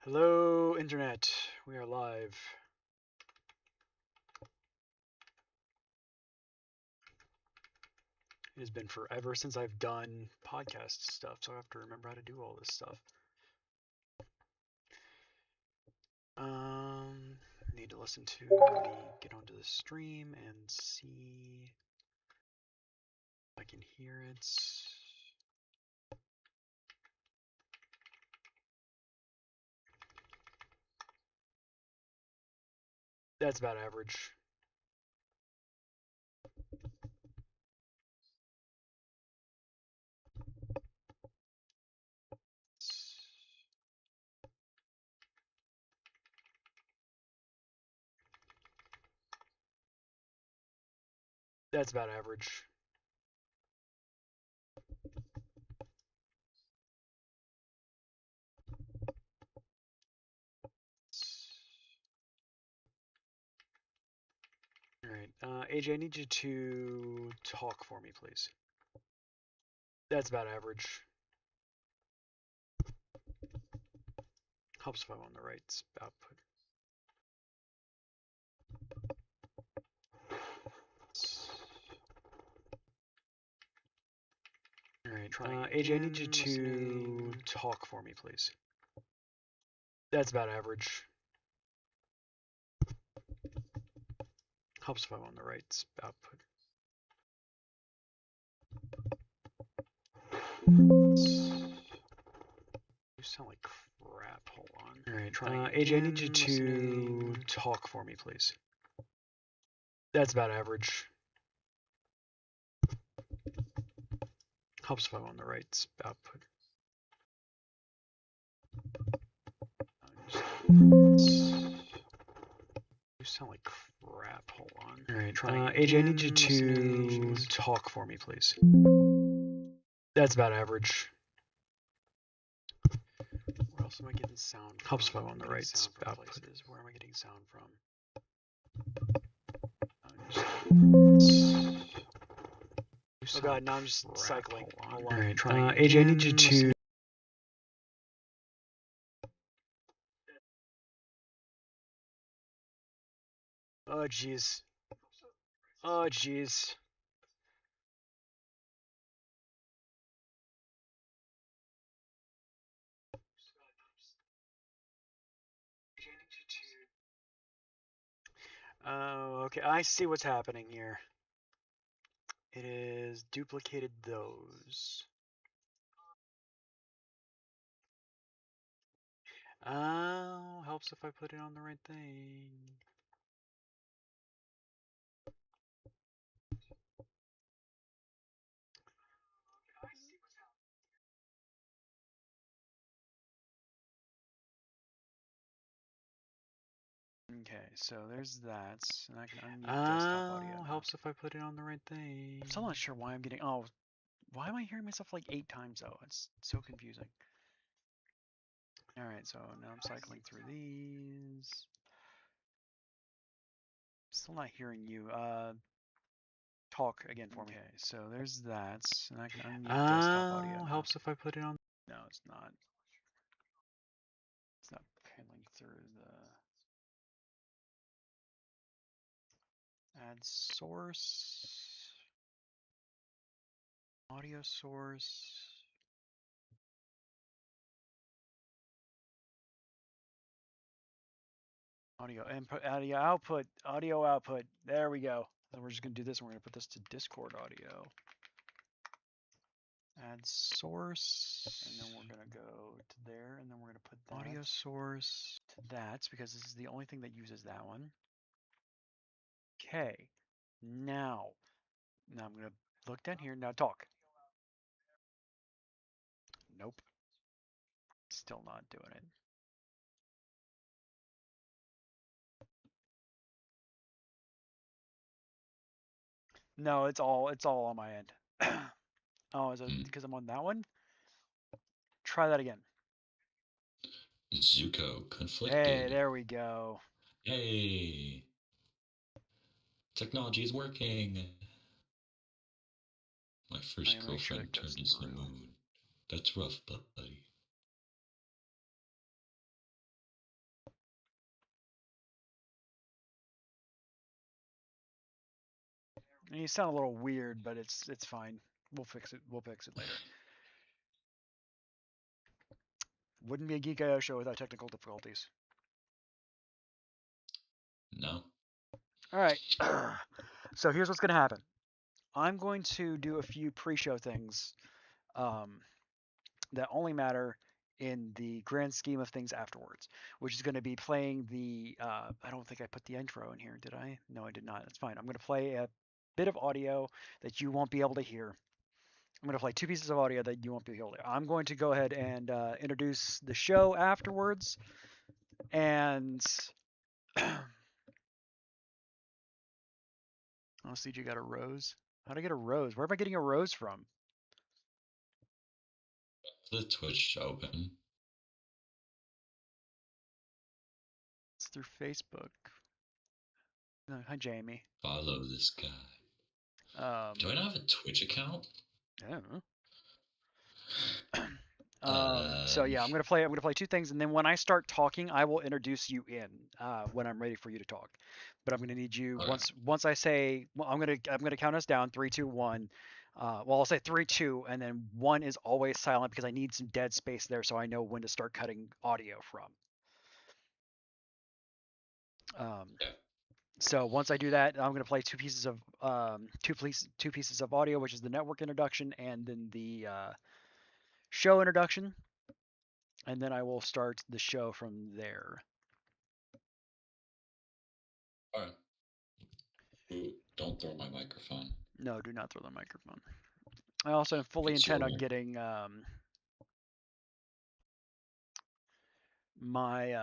Hello, Internet. We are live. It has been forever since I've done podcast stuff, so I have to remember how to do all this stuff. Need to listen to get onto the stream and see if I can hear it. That's about average. That's about average. Alright, AJ, I need you to talk for me, please. That's about average. Helps if I'm on the right output. Alright, AJ, I need you to talk for me, please. That's about average. Helps if I'm on the right output. You sound like crap. Hold on. Alright, AJ, I need you to talk for me, please. That's about average. Helps if I'm on the right output. You sound like crap. Hold on. Alright, AJ, I need you to talk for me, please. That's about average. Where else am I getting sound from? Helps if I'm on the right output. Where am I getting sound from? Oh god, now I'm just cycling. Hold on. Alright, AJ, I need you to... Oh jeez. Oh jeez. Oh, okay. I see what's happening here. It is duplicated those. Oh, helps if I put it on the right thing. Okay, so there's that. And I can unmute desktop audio. Helps if I put it on the right thing. I'm still not sure why I'm getting. Oh, why am I hearing myself like 8 times though? It's so confusing. Alright, so now I'm cycling through these. Still not hearing you. Talk again for me. Okay, so there's that. And I can unmute desktop audio. Helps if I put it on. No, it's not. It's not peeling through the add source. Audio source. Audio input, audio output. There we go. Then we're just gonna do this. And we're gonna put this to Discord audio. Add source, and then we're gonna go to there, and then we're gonna put that audio source to that because this is the only thing that uses that one. Okay. Now I'm gonna look down here. Now talk. Nope. Still not doing it. No, it's all on my end. Oh, is it because I'm on that one? Try that again. Zuko conflicted. Hey, there we go. Hey, technology is working. My first girlfriend turned into the moon. That's rough, buddy. You sound a little weird, but it's fine. We'll fix it. We'll fix it later. Wouldn't be a Geek.io show without technical difficulties. No. All right. So here's what's going to happen. I'm going to do a few pre-show things um, that only matter in the grand scheme of things afterwards, which is going to be playing the. I don't think I put the intro in here, did I? No, I did not. That's fine. I'm going to play a bit of audio that you won't be able to hear. I'm going to play two pieces of audio that you won't be able to hear. I'm going to go ahead and introduce the show afterwards, and oh, CG got a rose. How'd I get a rose? Where am I getting a rose from? The Twitch open. It's through Facebook. No, hi, Jamie. Follow this guy. Do I not have a Twitch account? I don't know. So yeah, I'm gonna play two things, and then when I start talking, I will introduce you in when I'm ready for you to talk. But I'm gonna need you Okay. once I say well, I'm gonna count us down 3, 2, 1. Well, I'll say 3, 2, and then 1 is always silent because I need some dead space there so I know when to start cutting audio from. Um, Yeah. so once I do that, I'm gonna play two pieces of audio, which is the network introduction and then the show introduction, and then I will start the show from there. All right. Ooh, don't throw my microphone. No, do not throw the microphone. I also fully It's your intend on one. getting my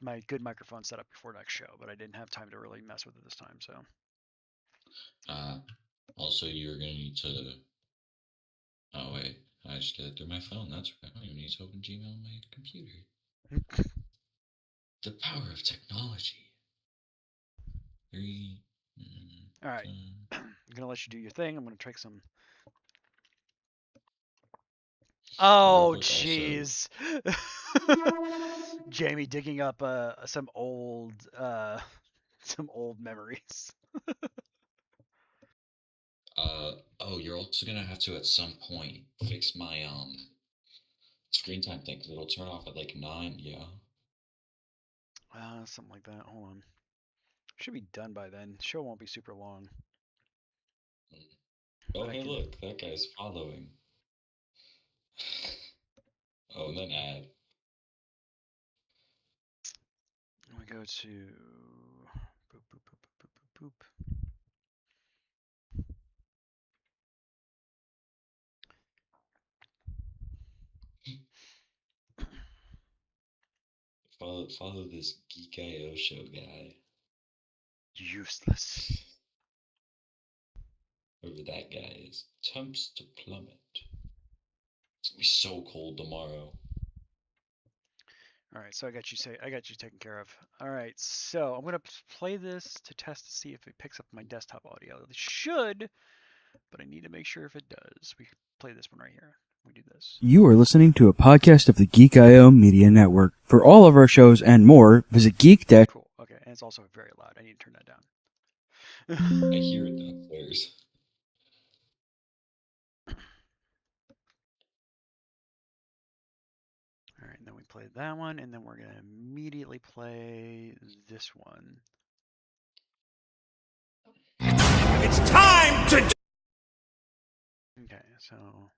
my good microphone set up before next show, but I didn't have time to really mess with it this time. So. Uh, Also, you're gonna need to. Oh wait, I just get it through my phone. That's right. I don't even need to open Gmail on my computer. The power of technology. Three. All right, I'm gonna let you do your thing. I'm gonna take some. Real Oh, quick, also, jeez. Jamie digging up some old memories. oh, you're also gonna have to at some point fix my screen time thing because it'll turn off at like 9. Yeah. Something like that. Hold on. Should be done by then. The show won't be super long, but Oh, I hey, can. look, that guy's following. Oh, and then add. We go to boop boop boop boop boop boop boop. Follow this Geek.io show guy. Useless. Whoever that guy is. Temps to plummet. It's gonna be so cold tomorrow. All right, so I got you taken care of. All right, so I'm gonna play this to test to see if it picks up my desktop audio. It should, but I need to make sure if it does. We play this one right here. We do this. You are listening to a podcast of the Geek.io Media Network. For all of our shows and more, visit geek. Cool. Okay, and it's also very loud. I need to turn that down. I hear it downstairs. All right, and then we play that one, and then we're gonna immediately play this one. It's time to. Okay, so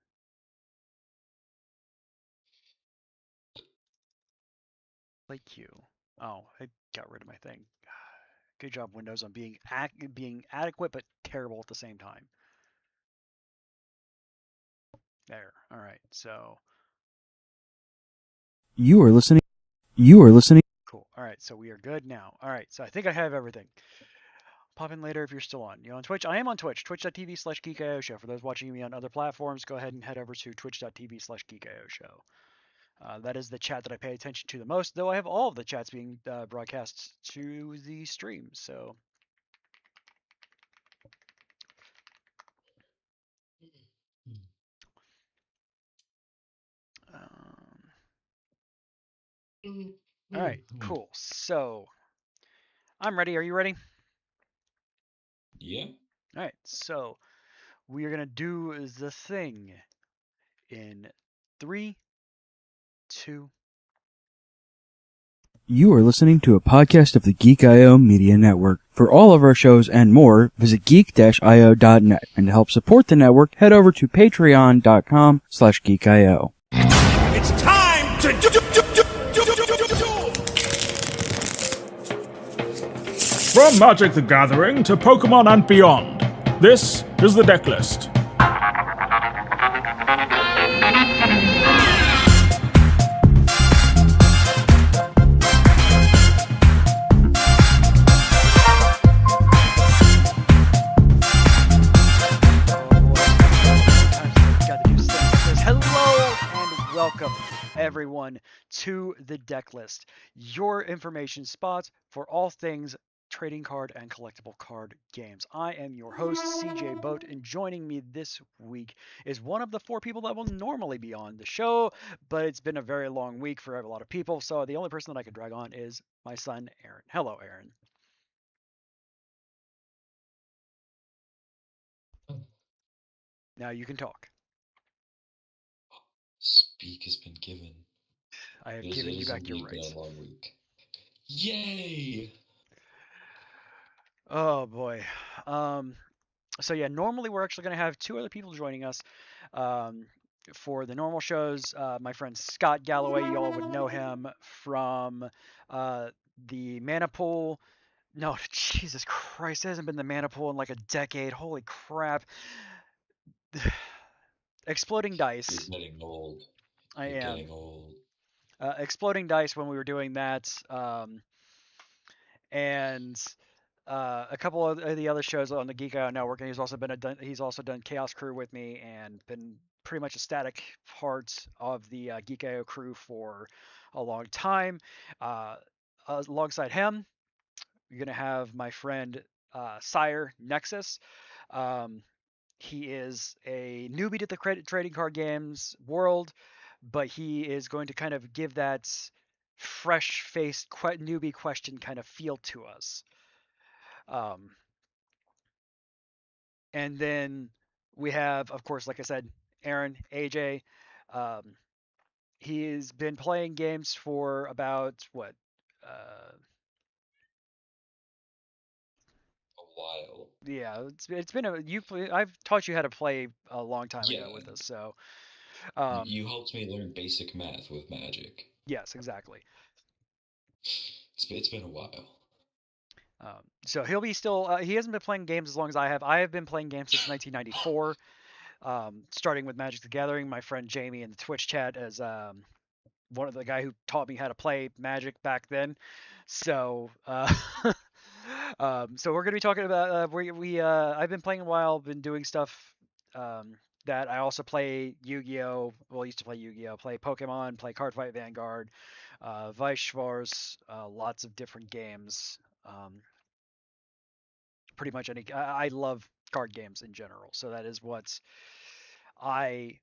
play Q. Oh, I got rid of my thing. Good job, Windows, on being adequate but terrible at the same time. There. All right. So. You are listening. Cool. All right. So we are good now. All right. So I think I have everything. Pop in later if you're still on. You on Twitch? I am on Twitch. Twitch.tv/Geek.io show. For those watching me on other platforms, go ahead and head over to twitch.tv/Geek.io show. That is the chat that I pay attention to the most, though I have all of the chats being broadcast to the stream. So. Um, all right. Cool. So I'm ready. Are you ready? Yeah. All right, so we are gonna do the thing in 3, 2. You are listening to a podcast of the Geek.io Media Network. For all of our shows and more, visit geek-io.net. And to help support the network, head over to patreon.com/geekio. It's time to do. From Magic the Gathering to Pokemon and beyond, this is the Decklist. Hello and welcome everyone to the Decklist, your information spot for all things trading card and collectible card games. I am your host, CJ Boat, and joining me this week is one of the 4 people that will normally be on the show, but it's been a very long week for a lot of people, so the only person that I could drag on is my son, Aaron. Hello, Aaron. Now you can talk. Speak has been given. I have It given you is back your indeed been rights. a long week. Yay! Oh boy. So yeah, normally we're actually going to have 2 other people joining us um, for the normal shows. My friend Scott Galloway, you all would know him from uh, the Mana Pool. No, Jesus Christ, it hasn't been the Mana Pool in like a decade. Holy crap. Exploding You're Dice. getting old. I You're am. getting old. Exploding Dice when we were doing that. And a couple of the other shows on the Geek Out Network, and he's also done Chaos Crew with me and been pretty much a static part of the Geek IO crew for a long time. Uh, Alongside him, you're gonna have my friend Sire Nexus. Um, he is a newbie to the trading card games world, but he is going to kind of give that fresh-faced newbie question kind of feel to us. Um, and then we have, of course, like I said, Aaron, AJ. Um, he's been playing games for about what? Uh, A while. yeah, it's been I've taught you how to play a long time ago Yeah. with us, so You helped me learn basic math with magic. yes, exactly. It's been a while. So he'll be still. He hasn't been playing games as long as I have. I have been playing games since 1994, starting with Magic the Gathering. My friend Jamie in the Twitch chat as one of the guy who taught me how to play Magic back then. So, so we're gonna be talking about I've been playing a while, been doing stuff um, that I also play Yu-Gi-Oh. Well, I used to play Yu-Gi-Oh, play Pokemon, play Cardfight Vanguard, Vice Wars, lots of different games. Pretty much any. I love card games in general, so that is what I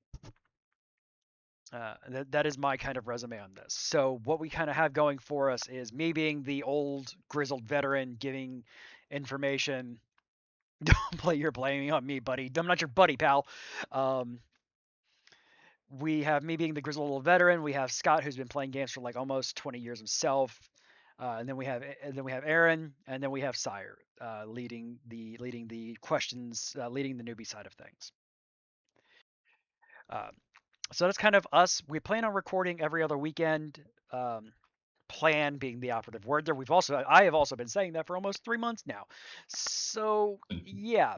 that is my kind of resume on this. So what we kind of have going for us is me being the old grizzled veteran giving information. Don't play your blaming on me, buddy. I'm not your buddy, pal. Um, we have me being the grizzled old veteran. We have Scott, who's been playing games for like almost 20 years himself. And then we have Aaron, and then we have Sire leading the questions, leading the newbie side of things. Uh, so that's kind of us. We plan on recording every other weekend. Um, Plan being the operative word there. I have also been saying that for almost 3 months now. So yeah,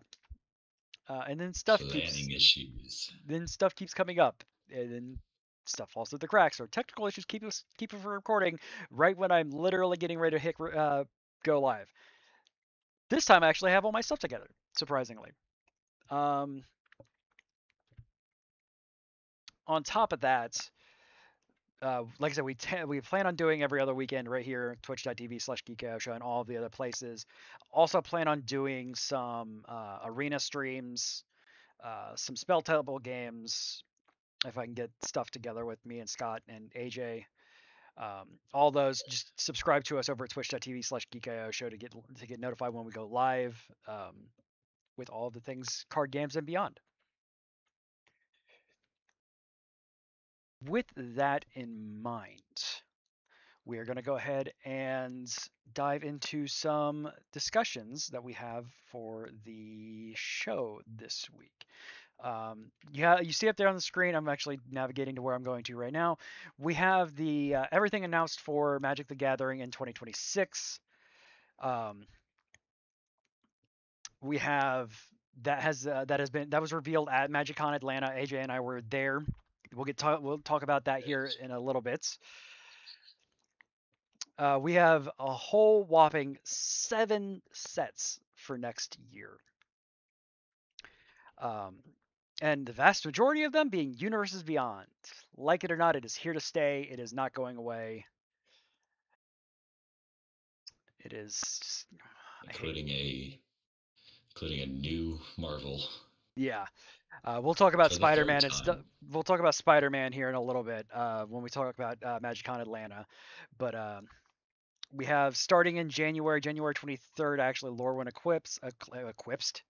and Planning issues. then stuff keeps coming up, and then stuff falls through the cracks, or technical issues keep us from recording right when I'm literally getting ready to hit go live. This time I actually have all my stuff together, surprisingly. Um, on top of that, like I said, we plan on doing every other weekend right here, twitch.tv/geeko show and all of the other places. Also plan on doing some arena streams, some spell table games, if I can get stuff together with me and Scott and AJ. All those, just subscribe to us over at twitch.tv/geeko show to get notified when we go live. with all the things card games and beyond. With that in mind, we are going to go ahead and dive into some discussions that we have for the show this week. Yeah, you see up there on the screen. I'm actually navigating to where I'm going to right now. We have the everything announced for Magic the Gathering in 2026. We have that was revealed at MagicCon Atlanta. AJ and I were there. We'll talk about that here in a little bit. We have a whole whopping 7 sets for next year. And the vast majority of them being Universes Beyond. Like it or not, it is here to stay. It is not going away. It is including a new Marvel. Yeah. We'll talk about For the third Spider-Man and time. we'll talk about Spider-Man here in a little bit when we talk about MagicCon Atlanta. But we have starting in January 23rd, actually, Lorwyn Eclipsed.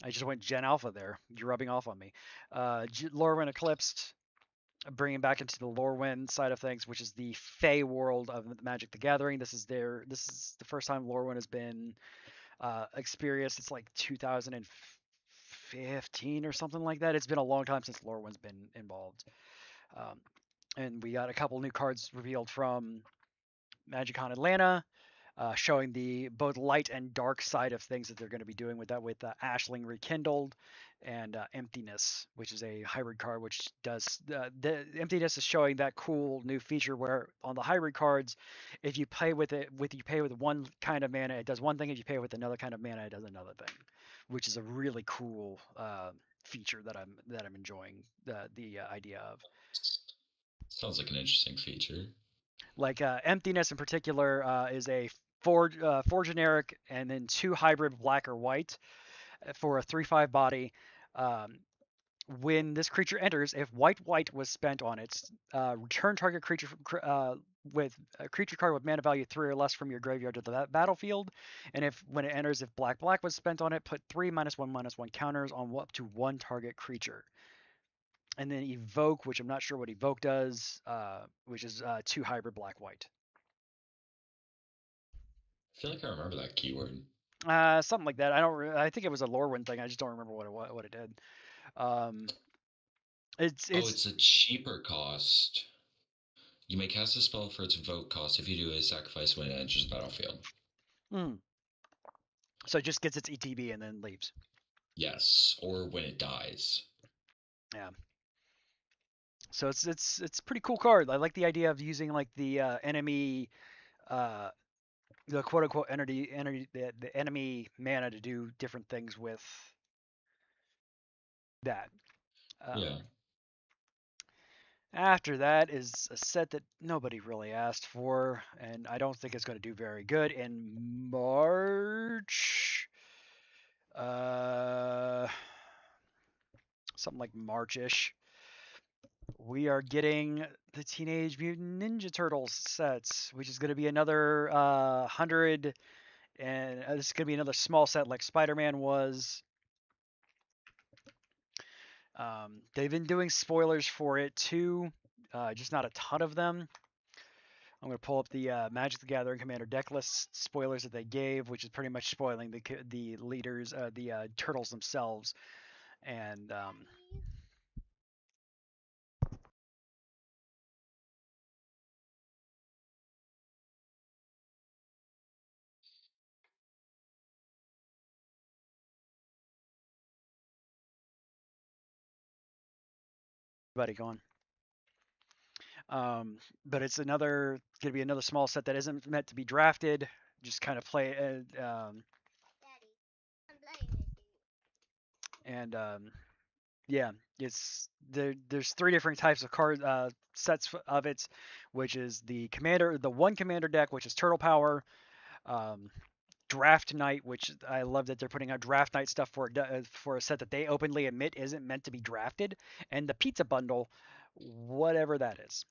I just went Gen Alpha there. You're rubbing off on me. Lorwyn Eclipsed, bringing back into the Lorwyn side of things, which is the Fey world of Magic the Gathering. This is the first time Lorwyn has been experienced. It's like 2015 or something like that. It's been a long time since Lorwyn's been involved. And we got a couple new cards revealed from MagicCon Atlanta, showing the both light and dark side of things that they're going to be doing with that, with Ashling Rekindled and Emptiness, which is a hybrid card, which does the Emptiness is showing that cool new feature where on the hybrid cards, if you play with one kind of mana, it does one thing. If you pay with another kind of mana, it does another thing, which is a really cool feature that I'm enjoying the idea of. Sounds like an interesting feature. Like Emptiness in particular is a four generic and then 2 hybrid black or white for a 3/5 body. When this creature enters, if white was spent on it, return target creature with a creature card with mana value 3 or less from your graveyard to the battlefield. And if when it enters, if black was spent on it, put 3 -1/-1 counters on up to 1 target creature. And then Evoke, which I'm not sure what Evoke does, which is 2 hybrid black white. I feel like I remember that keyword. Something like that. I think it was a Lorwyn thing. I just don't remember what it did. It's a cheaper cost. You may cast a spell for its vote cost. If you do, a sacrifice when it enters the battlefield. So it just gets its ETB and then leaves. Yes, or when it dies. Yeah. So it's pretty cool card. I like the idea of using like the enemy, the quote unquote the enemy mana to do different things with that. Yeah. After that is a set that nobody really asked for, and I don't think it's going to do very good in March. Something like March-ish. We are getting the Teenage Mutant Ninja Turtles sets, which is going to be another 100, and this is going to be another small set like Spider-Man was. They've been doing spoilers for it too, just not a ton of them. I'm going to pull up the Magic the Gathering Commander Decklist spoilers that they gave, which is pretty much spoiling the leaders, the turtles themselves, and everybody gone. But it's going to be another small set that isn't meant to be drafted. Just kind of play, and yeah, it's there's 3 different types of card sets of it, which is the one commander deck, which is Turtle Power, Draft Night, which I love that they're putting out Draft Night stuff for a set that they openly admit isn't meant to be drafted, and the Pizza Bundle, whatever that is.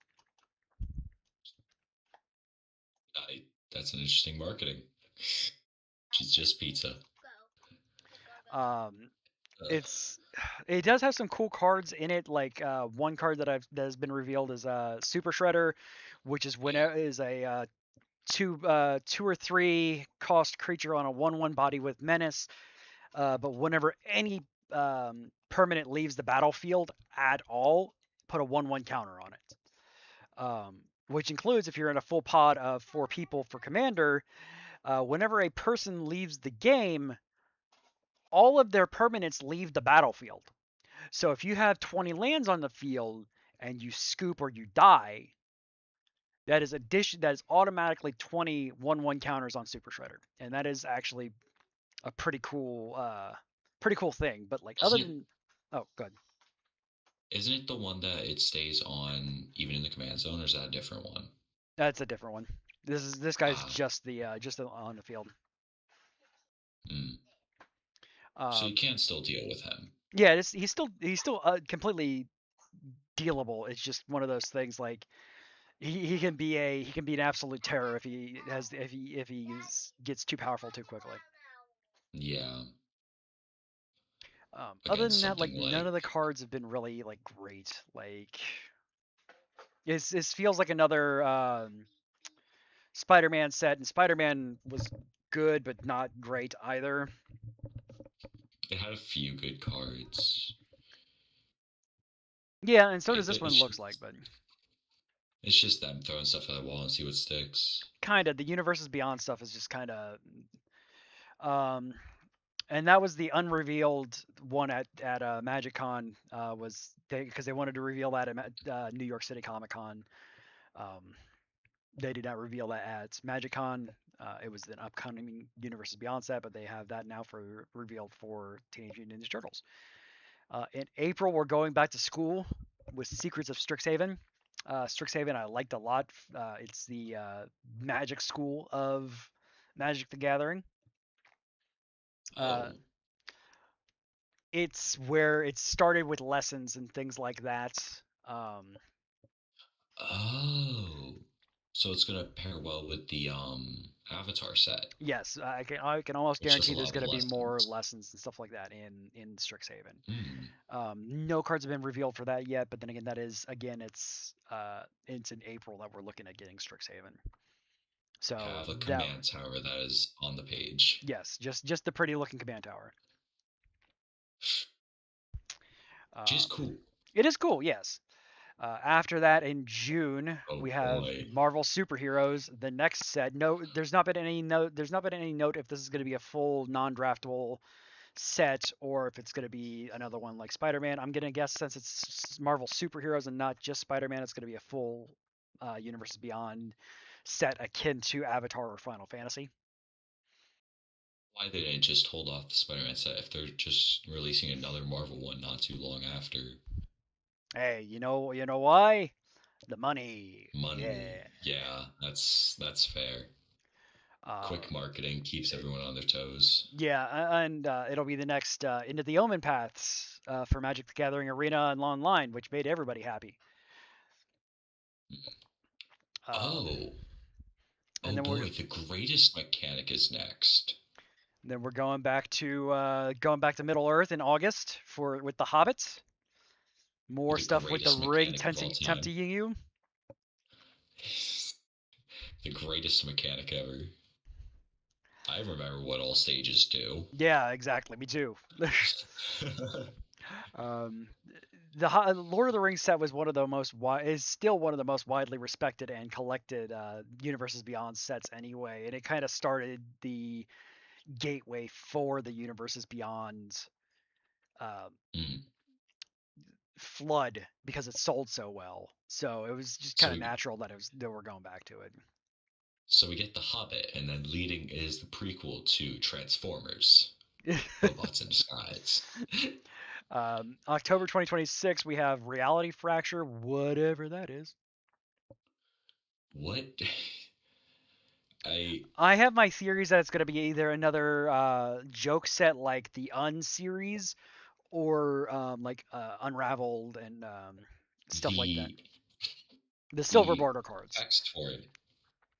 That's an interesting marketing. She's just pizza. It does have some cool cards in it. Like one card that has been revealed is Super Shredder, which is when it is a two or three cost creature on a 1/1 body with menace. But whenever any permanent leaves the battlefield at all, put a 1/1 counter on it. Which includes if you're in a full pod of 4 people for commander, whenever a person leaves the game, all of their permanents leave the battlefield. So if you have 20 lands on the field and you scoop or you die, that is automatically 20 1/1 counters on Super Shredder, and that is actually a pretty cool thing. But like other than, oh, good. Isn't it the one that it stays on even in the command zone, or is that a different one? That's a different one. This guy's just on the field. So you can still deal with him. Yeah, he's still completely dealable. It's just one of those things like he can be an absolute terror if he gets too powerful too quickly. Yeah. Other than that, like none of the cards have been really like great. Like it feels like another Spider-Man set, and Spider-Man was good but not great either. It had a few good cards. Yeah, and so does this one looks like, but it's just them throwing stuff at the wall and see what sticks. Kind of. The Universes Beyond stuff is just kind of and that was the unrevealed one at MagicCon, was because they wanted to reveal that at New York City Comic Con. They did not reveal that at MagicCon. It was an upcoming Universes Beyond set, but they have that now for revealed for Teenage Mutant Ninja Turtles. In April, we're going back to school with Secrets of Strixhaven. Strixhaven I liked a lot. It's the magic school of Magic the Gathering. It's where it started with lessons and things like that. So it's gonna pair well with the Avatar set. Yes, I can almost guarantee there's going to be more lessons and stuff like that in Strixhaven. No cards have been revealed for that yet, but then again, that is it's in April that we're looking at getting Strixhaven. So the command tower that is on the page. Yes, just the pretty looking command tower. Which is cool. It is cool, yes. After that, in June, we have Marvel Superheroes, the next set. No, there's not been any note. There's not been any note if this is going to be a full non-draftable set or if it's going to be another one like Spider-Man. I'm going to guess since it's Marvel Superheroes and not just Spider-Man, it's going to be a full Universes Beyond set akin to Avatar or Final Fantasy. Why they didn't just hold off the Spider-Man set if they're just releasing another Marvel one not too long after? Hey, you know why? The money. Yeah, that's fair. Quick marketing keeps everyone on their toes. Yeah, and it'll be the next Into the Omen paths for Magic the Gathering Arena and Online, which made everybody happy. And boy, the greatest mechanic is next. Then we're going back to Middle Earth in August with the Hobbits. More stuff with the ring tempting you. The greatest mechanic ever. I remember what all stages do. Yeah, exactly. Me too. The Lord of the Rings set was is still one of the most widely respected and collected Universes Beyond sets anyway, and it kind of started the gateway for the Universes Beyond flood because it sold so well. So it was just kind of natural that we're going back to it. So we get The Hobbit, and then leading is the prequel to Transformers. Robots in Disguise. October 2026, we have Reality Fracture, whatever that is. What? I have my theories that it's going to be either another joke set like the series, or like Unraveled and stuff like that. The silver border cards.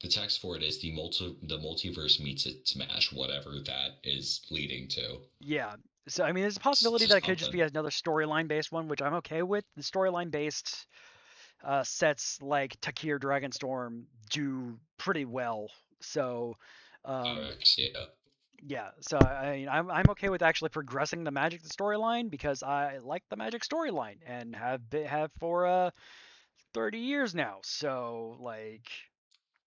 The text for it is the multiverse meets it Smash, whatever that is leading to. Yeah, So I mean, there's a possibility that Just it could just something. be another storyline based one, which I'm okay with. The storyline based sets like Takir Dragonstorm do pretty well. So, um, RX, yeah. yeah. So I mean, I'm okay with actually progressing the Magic storyline because I like the Magic storyline and have for 30 years now. So like,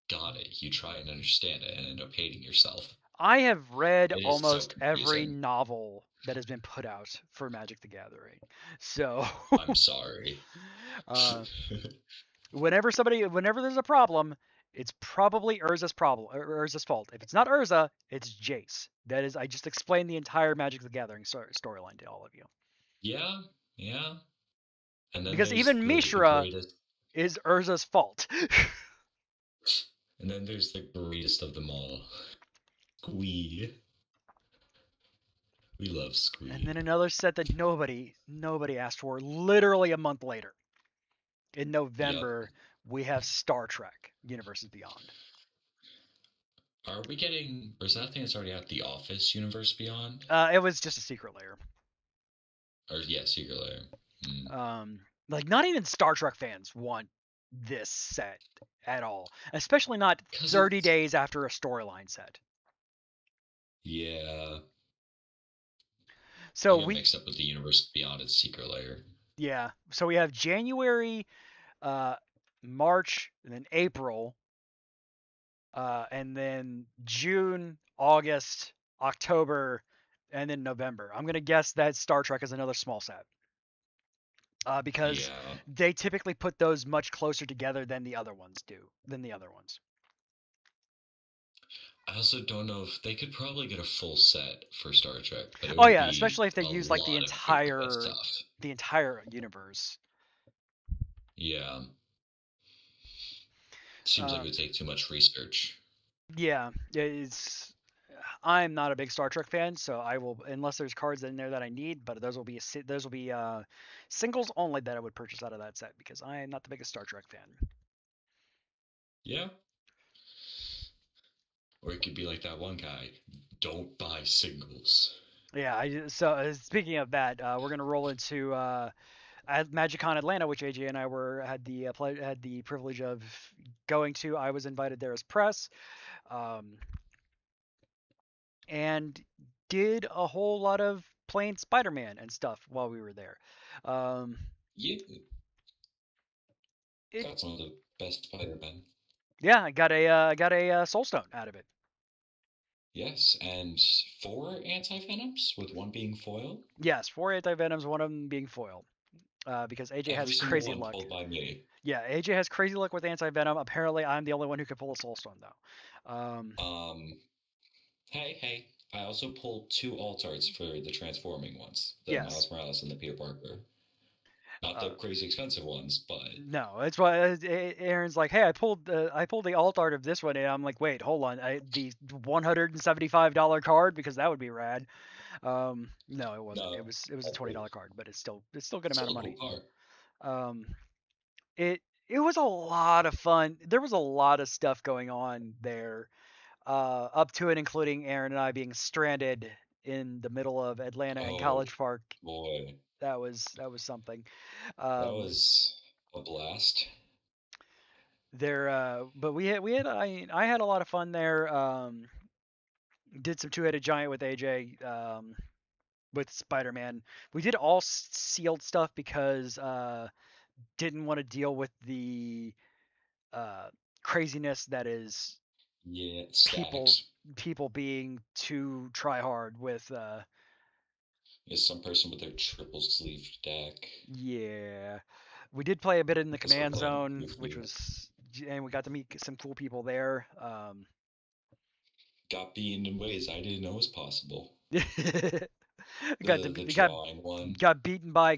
Got it. You try and understand it and end up hating yourself. I have read It is so almost every confusing. novel that has been put out for Magic the Gathering. So, I'm sorry. uh, whenever there's a problem, it's probably Urza's problem or Urza's fault. If it's not Urza, it's Jace. That is, I just explained the entire Magic the Gathering storyline to all of you. Yeah, yeah. And then Because there's even the Mishra greatest. is Urza's fault. And then there's the greatest of them all. Squee. We love And Squee. then another set that nobody asked for. Literally a month later, in Yep. November, we have Star Trek: Universes Beyond. Are we getting, or is that thing that's already out, The Office Universe Beyond? It was just a secret layer. Or, yeah, Secret Lair. Mm. Like not even Star Trek fans want this set at all, especially not Because 30 it's, days after a storyline set. yeah. So I get we, mixed up with the Universe Beyond and Secret Lair. yeah, so we have January, uh, March, and then April, and then June, August, October, and then November. I'm gonna guess that Star Trek is another small set. Because Yeah. they typically put those much closer together than the other ones do. Than the other ones. I also don't know if they could probably get a full set for Star Trek, but it Oh would yeah, be especially if they a use like lot of duplicate stuff. the entire universe. Yeah. Seems like it Um, would take too much research. yeah, it's. I'm not a big Star Trek fan, so I will unless there's cards in there that I need. But those will be singles only that I would purchase out of that set because I am not the biggest Star Trek fan. Yeah. Or it could be like that one guy. Don't buy singles. Yeah, so speaking of that, we're gonna roll into at MagicCon Atlanta, which AJ and I had the privilege of going to. I was invited there as press. Um, and did a whole lot of playing Spider-Man and stuff while we were there. Um, Yeah. it Got some of the best Spider-Man. yeah, I got a Soul Stone out of it. Yes, and 4 anti-venoms, with one being foil. Yes, 4 anti-venoms, one of them being foil. Because AJ has Every single crazy one luck. pulled by me. Yeah, AJ has crazy luck with anti-venom. Apparently, I'm the only one who can pull a Soul Stone though. Um, hey, I also pulled 2 alt arts for the transforming ones, the Yes. Miles Morales and the Peter Parker. Not the Uh, crazy expensive ones, but no, that's why Aaron's like, "Hey, I pulled the alt art of this one," and I'm like, "Wait, hold on, the $175 card because that would be rad." No, it wasn't. no, It was a $20 card, but it's still a good amount still of a cool money. card. Um, it was a lot of fun. There was a lot of stuff going on there, up to and including Aaron and I being stranded in the middle of Atlanta and Oh College Park. boy, That was something. that Um, was a blast. but we had I had a lot of fun there. Did some two-headed giant with AJ. With Spider-Man, we did all sealed stuff because didn't want to deal with the uh, craziness that is Yeah, people stacks. people being too try hard with Is some person with their triple sleeve deck. yeah. We did play a bit in the Because we're command playing zone, which goofy. was and we got to meet some cool people there. Got beaten in ways I didn't know was possible. got The to drawing one. got beaten by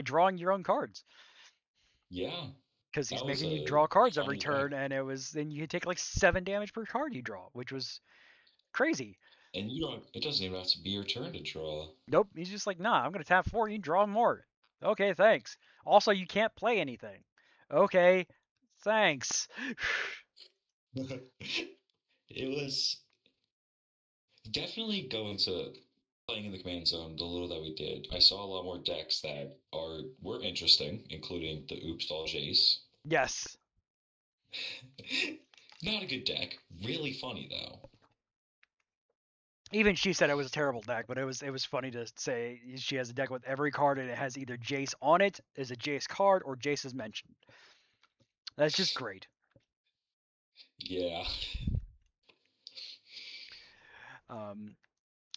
drawing your own cards Yeah, because he's that was making you a draw cards fun every effect. turn, and then you could take like 7 damage per card you draw, which was crazy. And you don't, it doesn't even have to be your turn to draw. Nope, he's just like, nah, I'm gonna tap 4, you draw more. Okay, thanks. Also, you can't play anything. Okay, thanks. It was definitely going to. playing in the command zone, the little that we did, I saw a lot more decks that were interesting, including the Oops All Jace. Yes. Not a good deck. Really funny though. Even she said it was a terrible deck, but it was funny to say she has a deck with every card and it has either Jace on it, is a Jace card, or Jace is mentioned. That's just great. Yeah.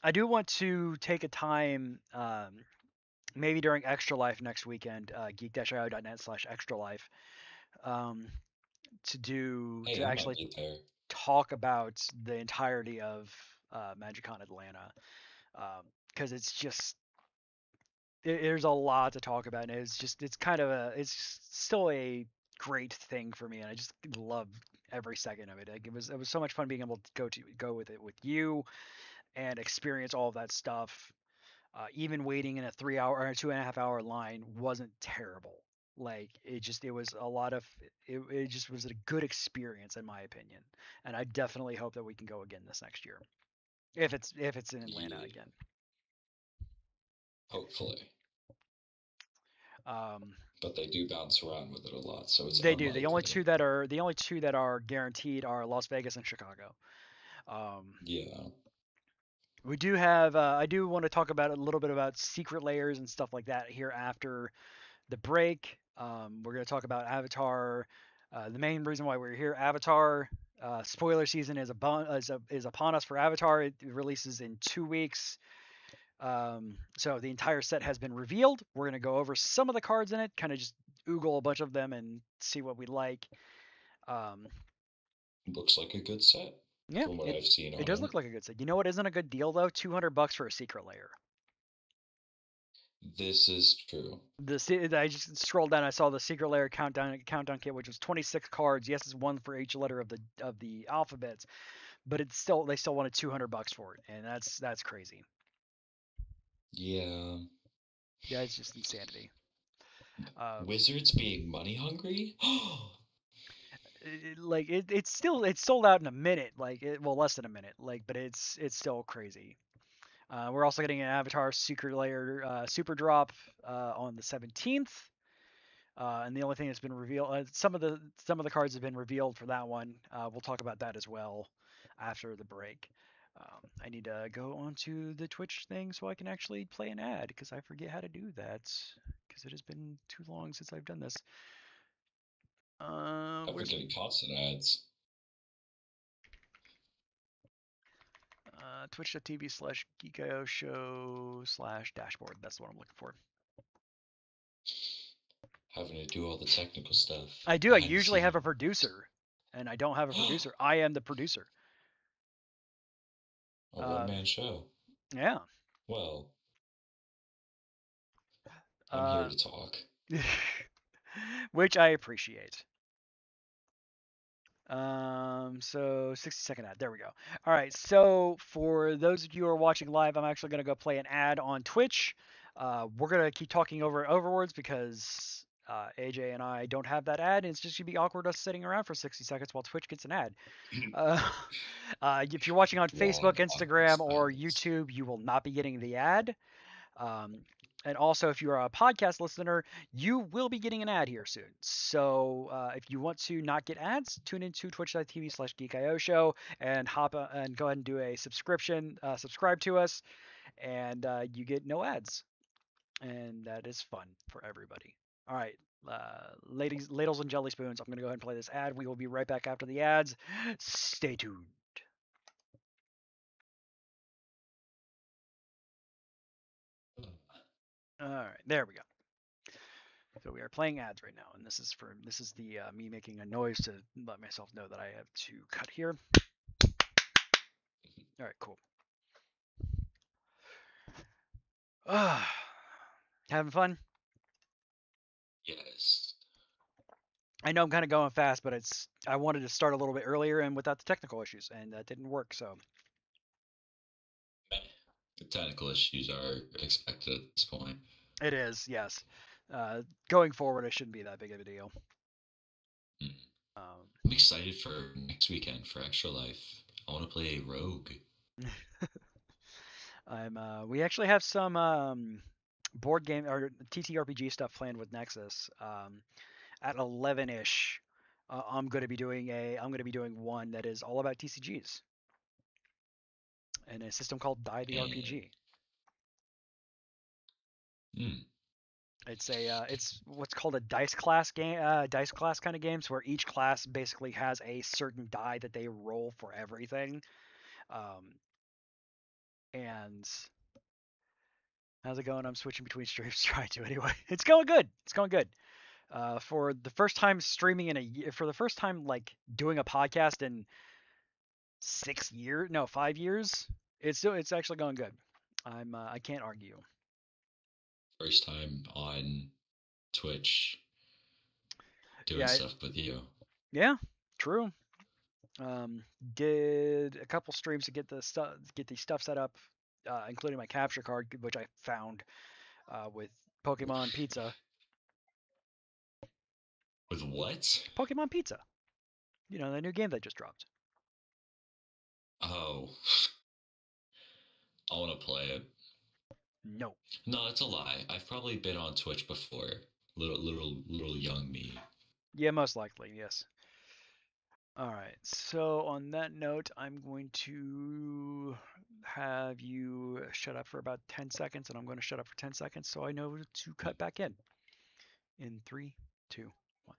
I do want to take a time, maybe during Extra Life next weekend, geek-io.net/extra life, um, Hey, to I might actually be there. talk about the entirety of MagicCon Atlanta, because it's just there's a lot to talk about, and it's still a great thing for me, and I just love every second of it. Like it was so much fun being able to go with it with you and experience all of that stuff. Even waiting in a 3 hour or a 2.5 hour line wasn't terrible. Like it was a lot of it just was a good experience in my opinion, and I definitely hope that we can go again this next year if it's in Atlanta Yeah. again. Hopefully. Um, But they do bounce around with it a lot, so it's they do. unlikely. The only two that are guaranteed are Las Vegas and Chicago. Um, Yeah. we do have. I do want to talk about a little bit about secret layers and stuff like that here after the break. We're going to talk about Avatar. The main reason why we're here, Avatar. Spoiler season is upon us for Avatar. It releases in 2 weeks. So the entire set has been revealed. We're going to go over some of the cards in it, kind of just oogle a bunch of them and see what we like. Um, Looks like a good set yeah, from what I've seen it on does it. look like a good set. You know what isn't a good deal though? $200 for a secret layer. This is true. I just scrolled down. I saw the secret layer countdown kit, which was 26 cards. Yes, it's one for each letter of the alphabets, but they still wanted $200 for it, and that's crazy. Yeah. Yeah, it's just insanity. Wizards being money hungry? It's sold out in a minute, well, less than a minute, but it's still crazy. We're also getting an Avatar Secret Layer Super Drop on the 17th. And the only thing that's been revealed, some of the cards have been revealed for that one. We'll talk about that as well after the break. I need to go onto the Twitch thing so I can actually play an ad because I forget how to do that because it has been too long since I've done this. I've been Where's getting constant ads. twitch.tv/geekio show/dashboard? That's what I'm looking for. Having to do all the technical stuff I do. I behind the usually have a scenes. producer, and I don't have a producer. I am the producer. A Uh, one-man show. yeah. Well, I'm here Uh, to talk. which I appreciate. So 60-second ad. There we go. All right. So for those of you who are watching live, I'm actually going to go play an ad on Twitch. We're going to keep talking over overwords because AJ and I don't have that ad, and it's just going to be awkward us sitting around for 60 seconds while Twitch gets an ad. Uh, if you're watching on Long, Facebook, awkward Instagram, or silence. YouTube, you will not be getting the ad. Um, and also, if you're a podcast listener, you will be getting an ad here soon. So if you want to not get ads, tune into twitch.tv/geekio show and and go ahead and do a subscribe to us, and you get no ads. And that is fun for everybody. All right, ladles and jelly spoons. I'm going to go ahead and play this ad. We will be right back after the ads. Stay tuned. All right, there we go. So we are playing ads right now, and this is the me making a noise to let myself know that I have to cut here. All right, cool. Having fun? Yes. I know I'm kind of going fast, but I wanted to start a little bit earlier and without the technical issues, and that didn't work. So The technical issues are expected at this point. it is, yes. Going forward, it shouldn't be that big of a deal. Mm. Um, I'm excited for next weekend for Extra Life. I want to play a rogue. We actually have some board game or TTRPG stuff planned with Nexus. At 11ish, I'm going to be doing one that is all about TCGs and a system called Die the And RPG. hmm, It's what's called a dice class kind of games where each class basically has a certain die that they roll for everything. Um, and how's it going? I'm switching between streams, trying to anyway. It's going good. It's going good. For the first time streaming in a year, for the first time like doing a podcast in 6 years, no, 5 years. It's actually going good. I can't argue. first time on Twitch doing Yeah, stuff with you. yeah, true. Um, did a couple streams to get the stuff set up, including my capture card, which I found with Pokemon Pizza. With what? Pokemon Pizza. You know, the new game that just dropped. Oh, I want to play it. No. No, it's a lie. I've probably been on Twitch before. Little young me. Yeah, most likely, yes. All right. So on that note, I'm going to have you shut up for about 10 seconds, and I'm going to shut up for 10 seconds so I know to cut back in. In 3, 2, 1.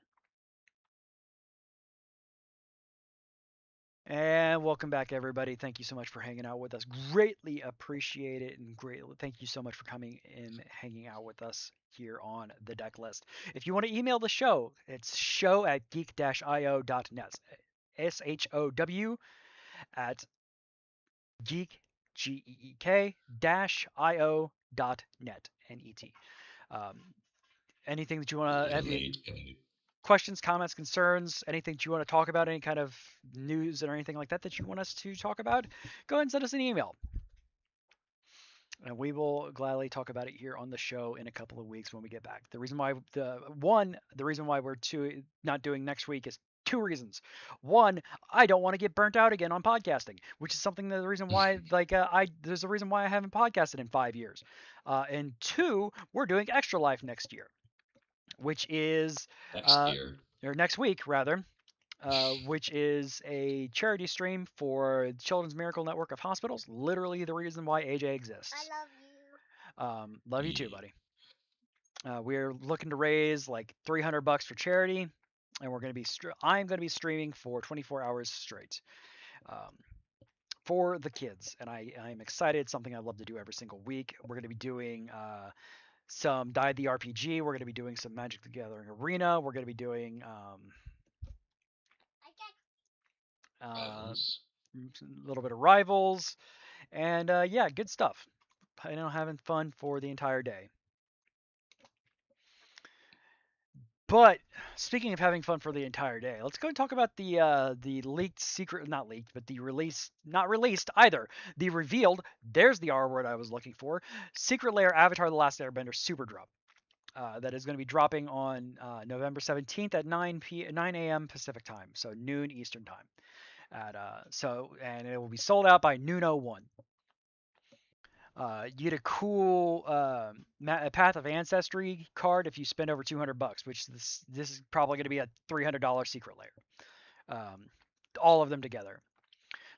And welcome back, everybody. Thank you so much for hanging out with us. Greatly appreciate it, and greatly thank you so much for coming and hanging out with us here on the Decklist. If you want to email the show, it's show@geek-io.net. SHOW at geek, GEEK dash IO.net, NET. Anything that you want to have, questions, comments, concerns, anything that you want to talk about, any kind of news or anything like that you want us to talk about, go ahead and send us an email. And we will gladly talk about it here on the show in a couple of weeks when we get back. The reason why we're not doing next week is two reasons. One, I don't want to get burnt out again on podcasting, which is something that the reason why there's a reason why I haven't podcasted in 5 years. And two, we're doing Extra Life next year, which is next year or next week rather. Which is a charity stream for Children's Miracle Network of Hospitals. Literally the reason why AJ exists. I love you. Love you too, buddy. We're looking to raise like $300 for charity, and I'm going to be streaming for 24 hours straight for the kids, and I'm excited. It's something I love to do every single week. We're going to be doing some Die the RPG. We're going to be doing some Magic the Gathering Arena. We're going to be doing a little bit of Rivals, and yeah, good stuff. I know, having fun for the entire day. But speaking of having fun for the entire day, let's go and talk about the leaked secret, not leaked, but the not released either. The revealed, there's the R word I was looking for, Secret Lair Avatar: The Last Airbender Super Drop. That is going to be dropping on November 17th at 9 a.m. Pacific time, so noon Eastern time. And it will be sold out by noon 01. You get a cool Path of Ancestry card if you spend over $200, which this is probably going to be a $300 Secret Lair. All of them together.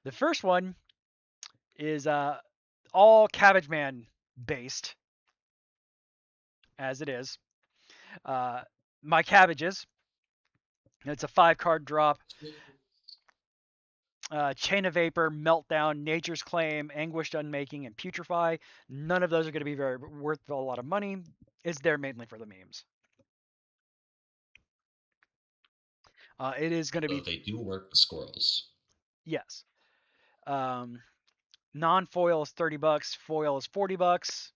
The first one is all Cabbage Man based, as it is. My Cabbages. It's a 5-card drop. Chain of Vapor, Meltdown, Nature's Claim, Anguished Unmaking, and Putrefy. None of those are going to be very worth a lot of money. It's there mainly for the memes. It is going to be. They do work with squirrels. Yes. Non-foil is $30. Foil is $40.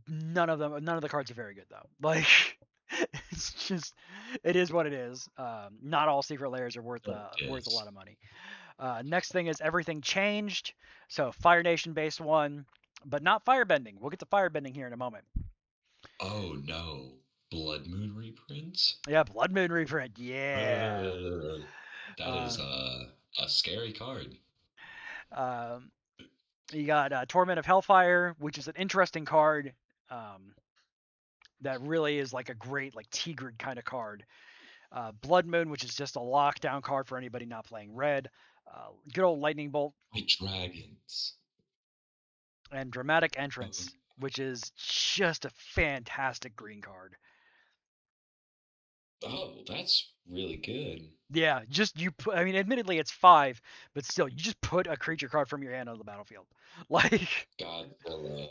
None of the cards are very good though. Like, it's just, it is what it is. Not all Secret Lairs are worth a lot of money. Next thing is Everything Changed. So Fire Nation based one, but not Firebending. We'll get to Firebending here in a moment. Oh no. Blood Moon reprint? Yeah, Blood Moon reprint. Yeah. That is a scary card. Um, you got Torment of Hellfire, which is an interesting card. That really is like a great like Tigrid kind of card. Blood Moon, which is just a lockdown card for anybody not playing red. Good old Lightning Bolt. My dragons. And Dramatic Entrance, which is just a fantastic green card. Oh, that's really good. Yeah, just you put. I mean, admittedly, it's 5, but still, you just put a creature card from your hand on the battlefield. Like, Godzilla.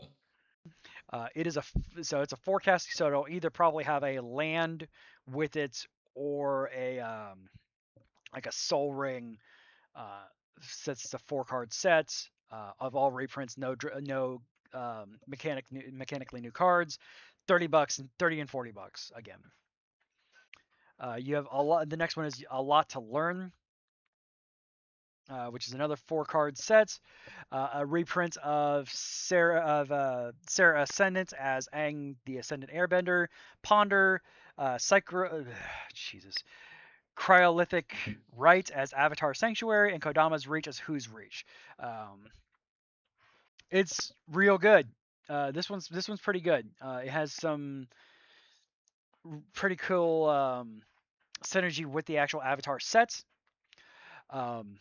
it is so it's a forecast. So it'll either probably have a land with it or a like a Soul Ring. Sets it's a 4-card set of all reprints. No mechanically new cards. $30 and $30 and $40 again. You have a lot. The next one is A Lot to Learn, which is another 4-card set. A reprint of Sarah Ascendant as Aang the Ascendant Airbender. Ponder, Jesus, Cryolithic Rite as Avatar Sanctuary, and Kodama's Reach as Who's Reach. It's real good. This one's pretty good. It has some pretty cool synergy with the actual Avatar sets. And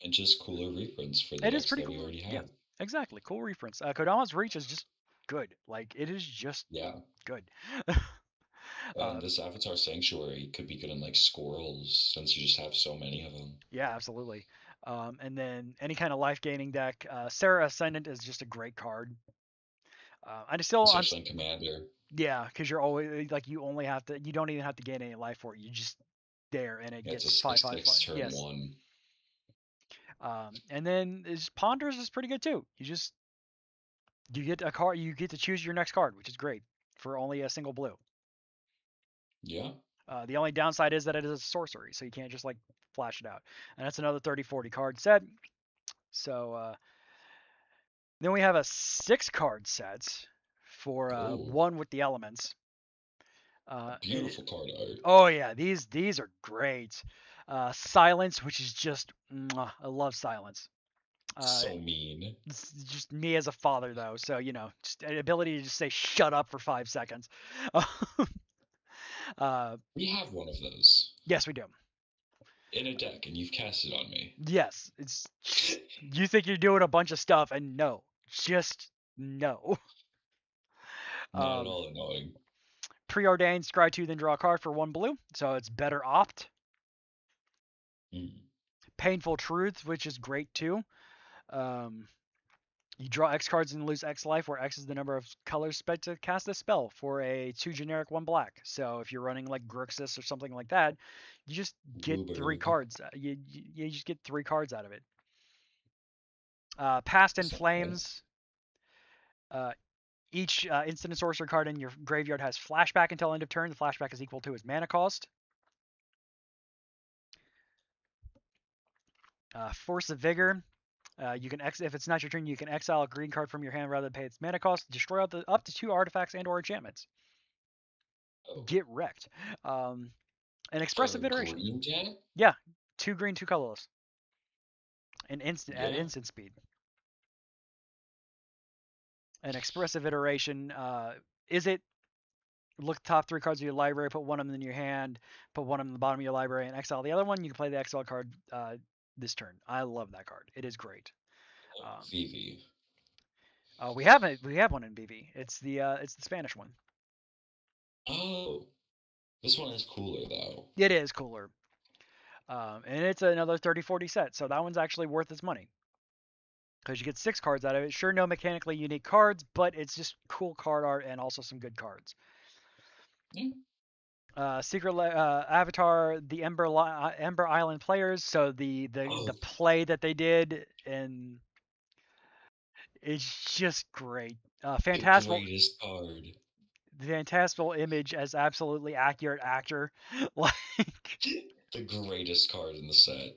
just cooler reprints for the It is decks pretty that we cool. already have. Yeah, exactly. Cool reprints. Kodama's Reach is just good. Like, it is just good. This Avatar Sanctuary could be good in like squirrels since you just have so many of them. Yeah, absolutely. And then any kind of life gaining deck. Sarah Ascendant is just a great card. Especially in Commander. Yeah, because you're always like you don't even have to gain any life for it. You just there and it gets it's a 5/5/5. turn Yes. 1. And then Ponders is pretty good too. You get a card. You get to choose your next card, which is great for only a single blue. Yeah. The only downside is that it is a sorcery, so you can't just like flash it out. And that's another 30-40 card set. So then we have a 6-card set for one with the elements. Beautiful card art. Oh yeah, these are great. Silence, which is just I love Silence. So mean. It's just me as a father though, so just an ability to just say shut up for 5 seconds. We have one of those. Yes, we do. In a deck, and you've cast it on me. Yes, it's you think you're doing a bunch of stuff, and no, just no. Not at all annoying. Preordained, scry 2, then draw a card for 1 blue, so it's better opt. Painful Truth, which is great too. You draw X cards and lose X life, where X is the number of colors spent to cast a spell for a 2 generic 1 black. So if you're running like Grixis or something like that, you just get 3 cards. You just get 3 cards out of it. Past in Flames. Each instant and sorcery card in your graveyard has flashback until end of turn. The flashback is equal to its mana cost. Force of Vigor. You can if it's not your turn, you can exile a green card from your hand rather than pay its mana cost. Destroy up to 2 artifacts and/or enchantments. Oh. Get wrecked. An Expressive Iteration. Green jet? Yeah, 2 green, 2 colorless. At instant speed. An Expressive Iteration. Is it look at the top 3 cards of your library, put one of them in your hand, put one of them in the bottom of your library, and exile the other one? You can play the exile card this turn. I love that card. It is great. VV. We have one in BV. It's the Spanish one. Oh, this one is cooler though. It is cooler. And it's another 30-40 set, so that one's actually worth its money. Because you get 6 cards out of it. Sure, no mechanically unique cards, but it's just cool card art and also some good cards. Secret Avatar, the Ember Island players. So the play that they did, and it's just great. Fantastical. The greatest card. Fantastical image as absolutely accurate actor. Like the greatest card in the set.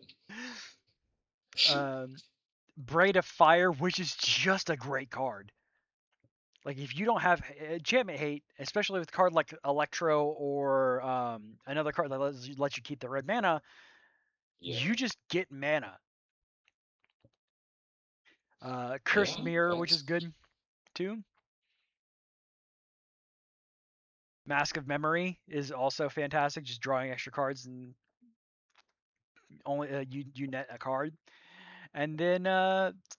Braid of Fire, which is just a great card. Like if you don't have enchantment hate, especially with a card like Electro or another card that lets you keep the red mana, you just get mana. Cursed Yeah, Mirror, which is that's good too. Mask of Memory is also fantastic. Just drawing extra cards and only you net a card. And then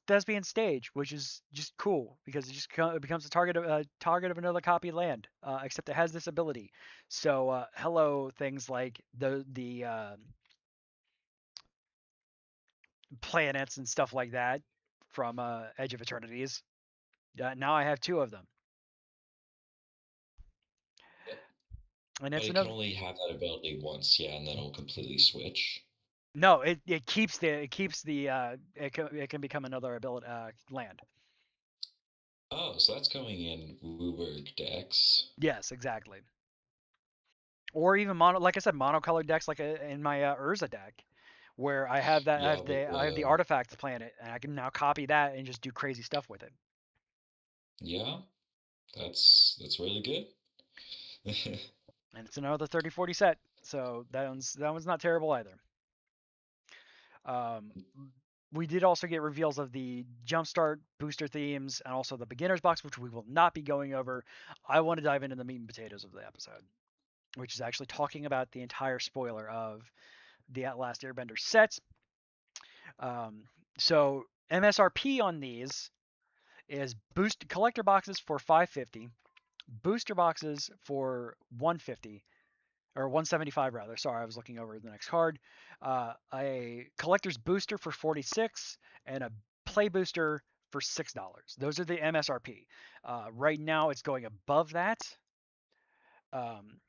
Thespian Stage, which is just cool because it becomes a target of another copy land. Except it has this ability. So hello things like the planets and stuff like that from Edge of Eternities. Now I have two of them, and but it's it can another. only have that ability once, yeah, and then it'll completely switch. No, it keeps the it can become another ability land. Oh, so that's coming in Wooburg decks. Yes, exactly. Or even mono, like I said, monocolored decks like in my Urza deck, where Yeah, but I have the artifact planet, and I can now copy that and just do crazy stuff with it. yeah, that's really good. And it's another 30-40 set, so that one's not terrible either. Um, we did also get reveals of the Jumpstart booster themes and also the beginner's box, which we will not be going over. I want to dive into the meat and potatoes of the episode, which is actually talking about the entire spoiler of the At Last Airbender set. Um, so MSRP on these is boost collector boxes for 550, booster boxes for 150 or 175 rather. Sorry, I was looking over the next card. A collector's booster for 46 and a play booster for $6. Those are the MSRP. Right now, it's going above that, um,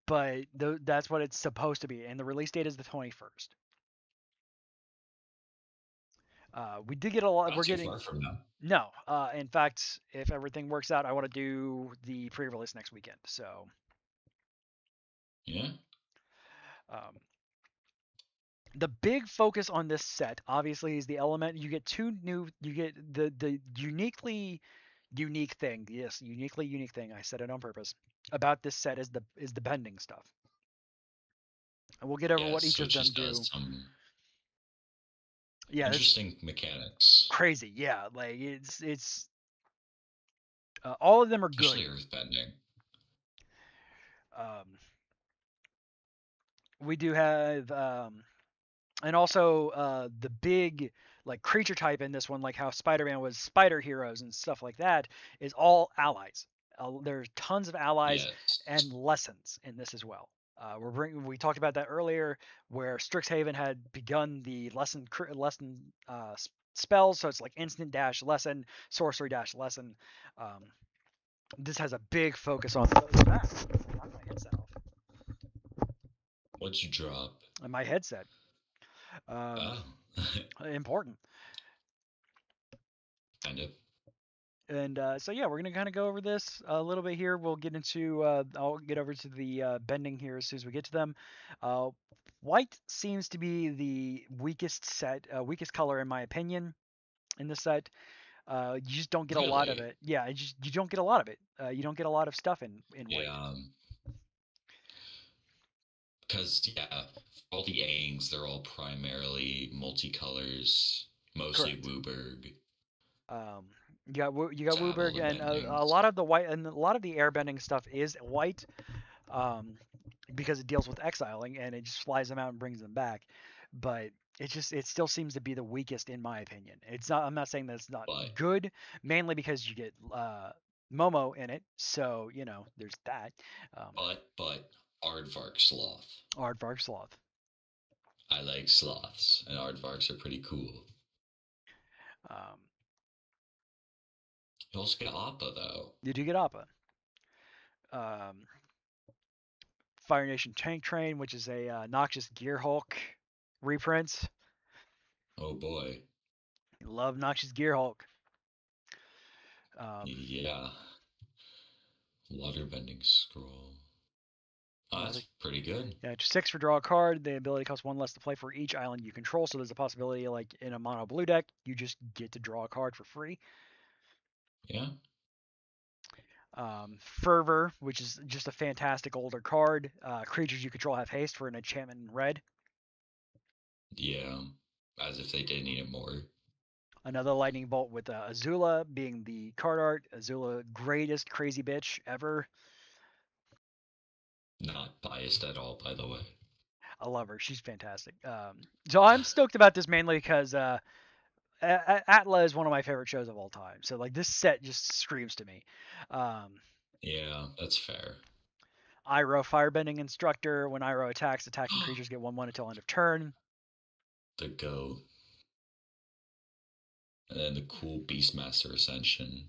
but that's what it's supposed to be, and the release date is the 21st. We did get a lot. Not We're too getting far from now. no. In fact, if everything works out, I want to do the pre-release next weekend. So, Yeah, um, the big focus on this set, obviously, is the element. You get two new. You get the uniquely unique thing. Yes, uniquely unique thing. I said it on purpose. About this set is the bending stuff, and we'll get over yeah, what each so of it them just does do. some Yeah, it's interesting mechanics, crazy. Yeah, like it's all of them are good. especially earthbending. Um, we do have and also the big like creature type in this one, like how Spider-Man was spider heroes and stuff like that, is all allies. There's tons of allies Yes, and lessons in this as well. We talked about that earlier, where Strixhaven had begun the lesson spells, so it's like instant dash lesson, sorcery dash lesson. Um, this has a big focus on knock my headset off. what'd you drop? My headset. Um, Oh, important. kind of. And so yeah, we're gonna kind of go over this a little bit here. We'll get into I'll get over to the bending here as soon as we get to them. Uh, White seems to be the weakest color in my opinion in this set. You just don't get a lot of Really? it. Yeah, you don't get a lot of it. You don't get a lot of stuff in white. Yeah, because yeah, all the Aings, they're all primarily multicolors, mostly Correct. Wooburg. Um, you got To have all Wooburg the and a bendings, lot of the white and a lot of the airbending stuff is white. Um, because it deals with exiling and it just flies them out and brings them back. But it still seems to be the weakest in my opinion. It's not. I'm not saying that it's not but good, mainly because you get Momo in it, so there's that. Um, but Aardvark Sloth. Aardvark Sloth. I like sloths, and aardvarks are pretty cool. Um, You also get Appa though. you do get Appa. Um, Fire Nation Tank Train, which is a Noxious Gear Hulk reprint. Oh boy, Love Noxious Gear Hulk. Um, yeah, waterbending scroll. Oh, another that's pretty good. Yeah, just 6 for draw a card. The ability costs 1 less to play for each island you control. So there's a possibility, like in a mono blue deck, you just get to draw a card for free. Yeah, Fervor, which is just a fantastic older card. Creatures you control have haste for an enchantment in red. yeah. As if they did need it more. Another lightning bolt with Azula being the card art. Azula, greatest crazy bitch ever. Not biased at all, by the way. I love her. She's fantastic. So I'm stoked about this mainly because ATLA is one of my favorite shows of all time. So like this set just screams to me. Um, Yeah, that's fair. Iroh Firebending Instructor. When Iroh attacks, attacking creatures get 1/1 until end of turn. The go. And then the cool Beastmaster Ascension.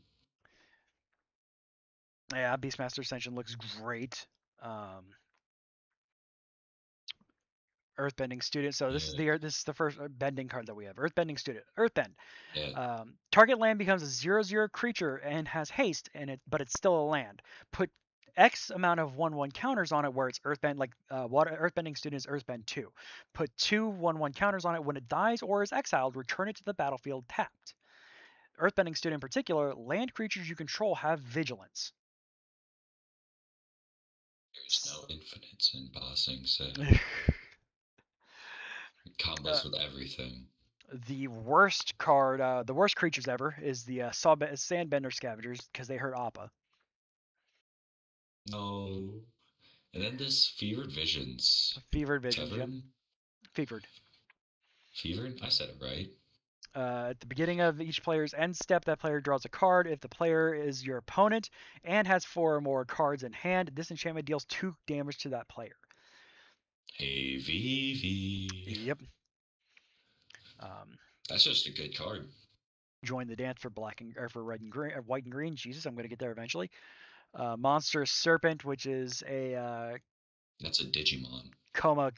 Yeah, Beastmaster Ascension looks great. Earthbending Student. So this Yeah. is the first bending card that we have. Earthbending Student. Earthbend. Yeah. Target land becomes a 0/0 creature and has haste, but it's still a land. Put X amount of 1/1 counters on it where it's Earthbend, like Water Earthbending Student is Earthbend 2. Put two 1/1 counters on it. When it dies or is exiled, return it to the battlefield tapped. Earthbending Student in particular, land creatures you control have vigilance. There's no infinites in bossing, so uh, combos with everything. the worst card, the worst creatures ever, is the Sandbender Scavengers because they hurt Appa. No. And then this Fevered Visions. Fevered Visions, yep. Tevern? Fevered. Fevered? I said it right. At the beginning of each player's end step, that player draws a card. If the player is your opponent and has 4 or more cards in hand, this enchantment deals 2 damage to that player. Hey, Vivi. Yep. Um, That's just a good card. join the dance for for red and green, white and green. Jesus, I'm going to get there eventually. Monster Serpent, which is a That's a Digimon. Coma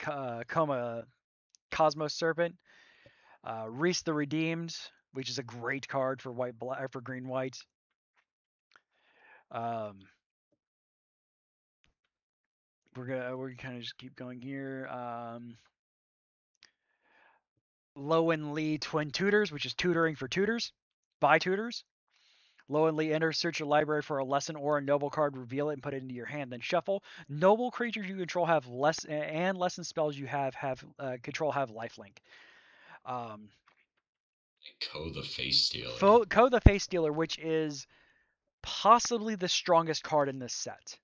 Cosmos Serpent. Reese the Redeemed, which is a great card for for green white. We're kind of just keep going here. Low and Lee Twin Tutors, which is tutoring for tutors, by tutors. Low and Lee enter, search your library for a lesson or a noble card, reveal it, and put it into your hand. Then shuffle. Noble creatures you control have less, and lesson spells you have control have lifelink. Ko the Face Stealer. Ko the Face Stealer, which is possibly the strongest card in this set.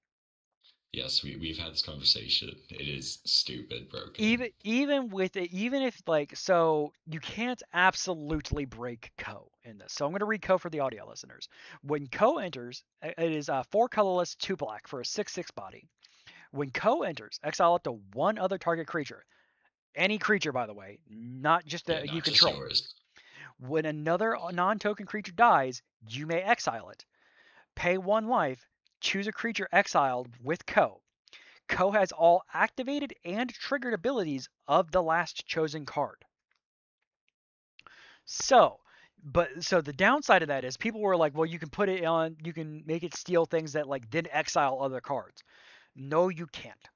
Yes, we've had this conversation. It is stupid broken. Even with it, even if like, so you can't absolutely break Ko in this. So I'm going to read Ko for the audio listeners. When Ko enters, it is 4 colorless, 2 black for a 6/6 body. When Ko enters, exile up to 1 other target creature. Any creature, by the way, not just Yeah, you not just control. yours. When another non-token creature dies, you may exile it. Pay 1 life, choose a creature exiled with Ko. Ko has all activated and triggered abilities of the last chosen card. So the downside of that is people were like, well, you can put it on, you can make it steal things that like then exile other cards. No, you can't.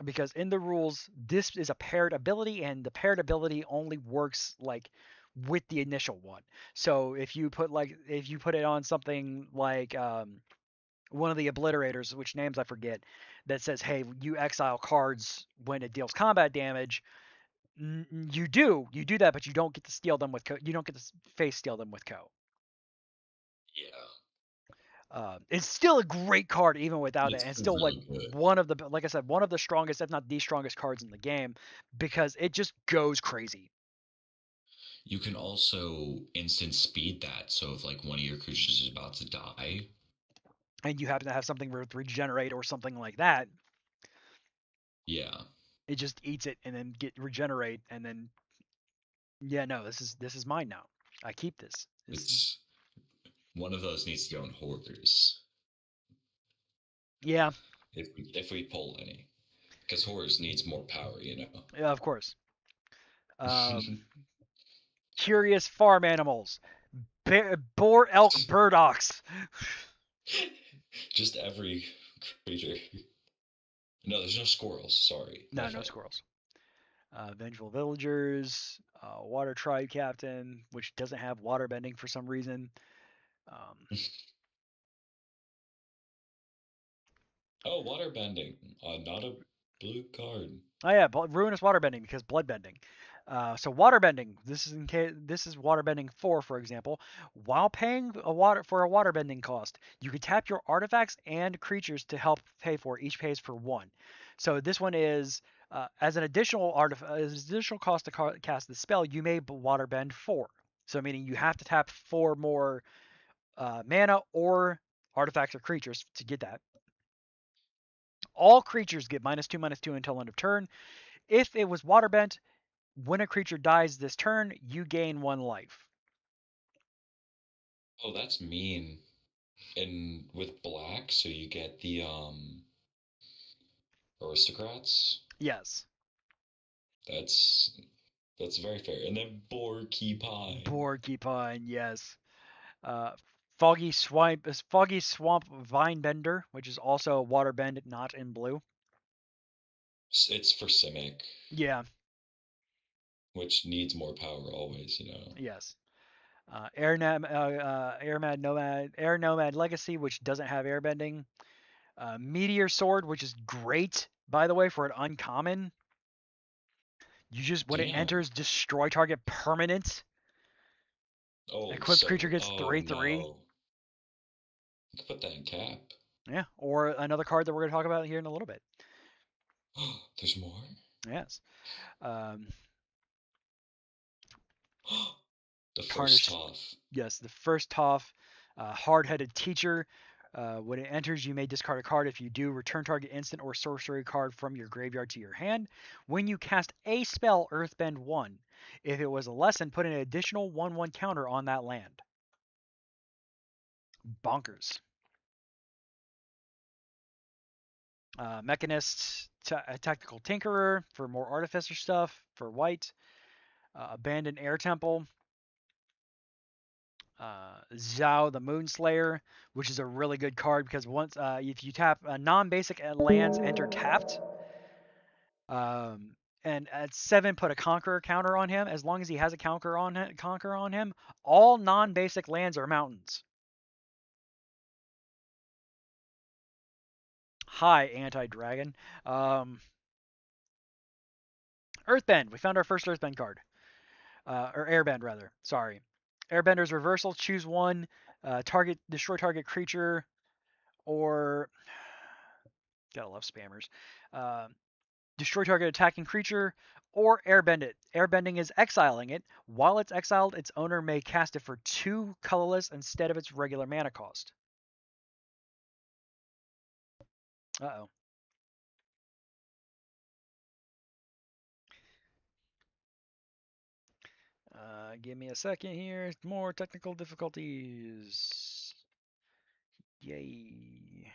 Because in the rules, this is a paired ability, and the paired ability only works like with the initial one. So if you put it on something like one of the obliterators, which names I forget, that says, hey, you exile cards when it deals combat damage. You do that, but you don't get to steal them with Ko. You don't get to face steal them with Ko. Yeah. It's still a great card even without it, It's and still like really good. one of the, like I said, one of the strongest, if not the strongest cards in the game, because it just goes crazy. You can also instant speed that, so if like one of your creatures is about to die, and you happen to have something with regenerate or something like that, yeah, it just eats it and then get regenerate, and then yeah, no, this is mine now. I keep this. it's one of those needs to go in hoarders. Yeah, If we pull any, because horrors needs more power, you know. yeah, of course. Curious farm animals. Boar, elk, burdocks. Just every creature. No, there's no squirrels. Sorry. No, no squirrels. Vengeful villagers. Water tribe captain, which doesn't have water bending for some reason. Oh, water bending. Not a blue card. Oh yeah, ruinous water bending because blood bending. So waterbending. This is waterbending 4, for example. While paying a waterbending cost, you can tap your artifacts and creatures to help pay for. Each pays for 1. So this one is as an additional cost to cast the spell. You may waterbend 4. So meaning you have to tap 4 more mana or artifacts or creatures to get that. All creatures get -2/-2 until end of turn. If it was waterbent, when a creature dies this turn, you gain 1 life. Oh, that's mean. And with black, so you get the aristocrats. Yes. That's that's very fair. And then Porcupine. Porcupine, yes. Uh, Foggy Swamp Vinebender, which is also a waterbend, not in blue. It's for Simic, Yeah, which needs more power always, you know. yes. Air Nomad Legacy, which doesn't have airbending. Meteor Sword, which is great, by the way, for an uncommon. You just, when it Damn. enters, destroy target permanent. Oh, Equipped creature so gets oh 3/3. no. You can put that in cap. Yeah, or another card that we're going to talk about here in a little bit. There's more? Yes. Um, The first Tarnish. tough. Yes, the first Toph, hard-headed teacher. When it enters, you may discard a card. If you do, return target instant or sorcery card from your graveyard to your hand. When you cast a spell, Earthbend 1. If it was a lesson, put an additional 1/1 counter on that land. Bonkers. Mechanist, Tactical Tinkerer for more Artificer stuff for white. Abandoned Air Temple. Zhao the Moonslayer, which is a really good card because once if you tap non-basic lands enter tapped, and at 7 put a Conqueror counter on him. As long as he has a Conqueror on him, all non-basic lands are mountains. Hi, anti-dragon. Earthbend. We found our first Earthbend card, or Airbend rather. Sorry. Airbender's reversal. Choose one. Destroy target creature, or gotta love spammers. Uh, Destroy target attacking creature, or airbend it. Airbending is exiling it. While it's exiled, its owner may cast it for 2 colorless instead of its regular mana cost. Uh-oh. Give me a second here. More technical difficulties. Yay.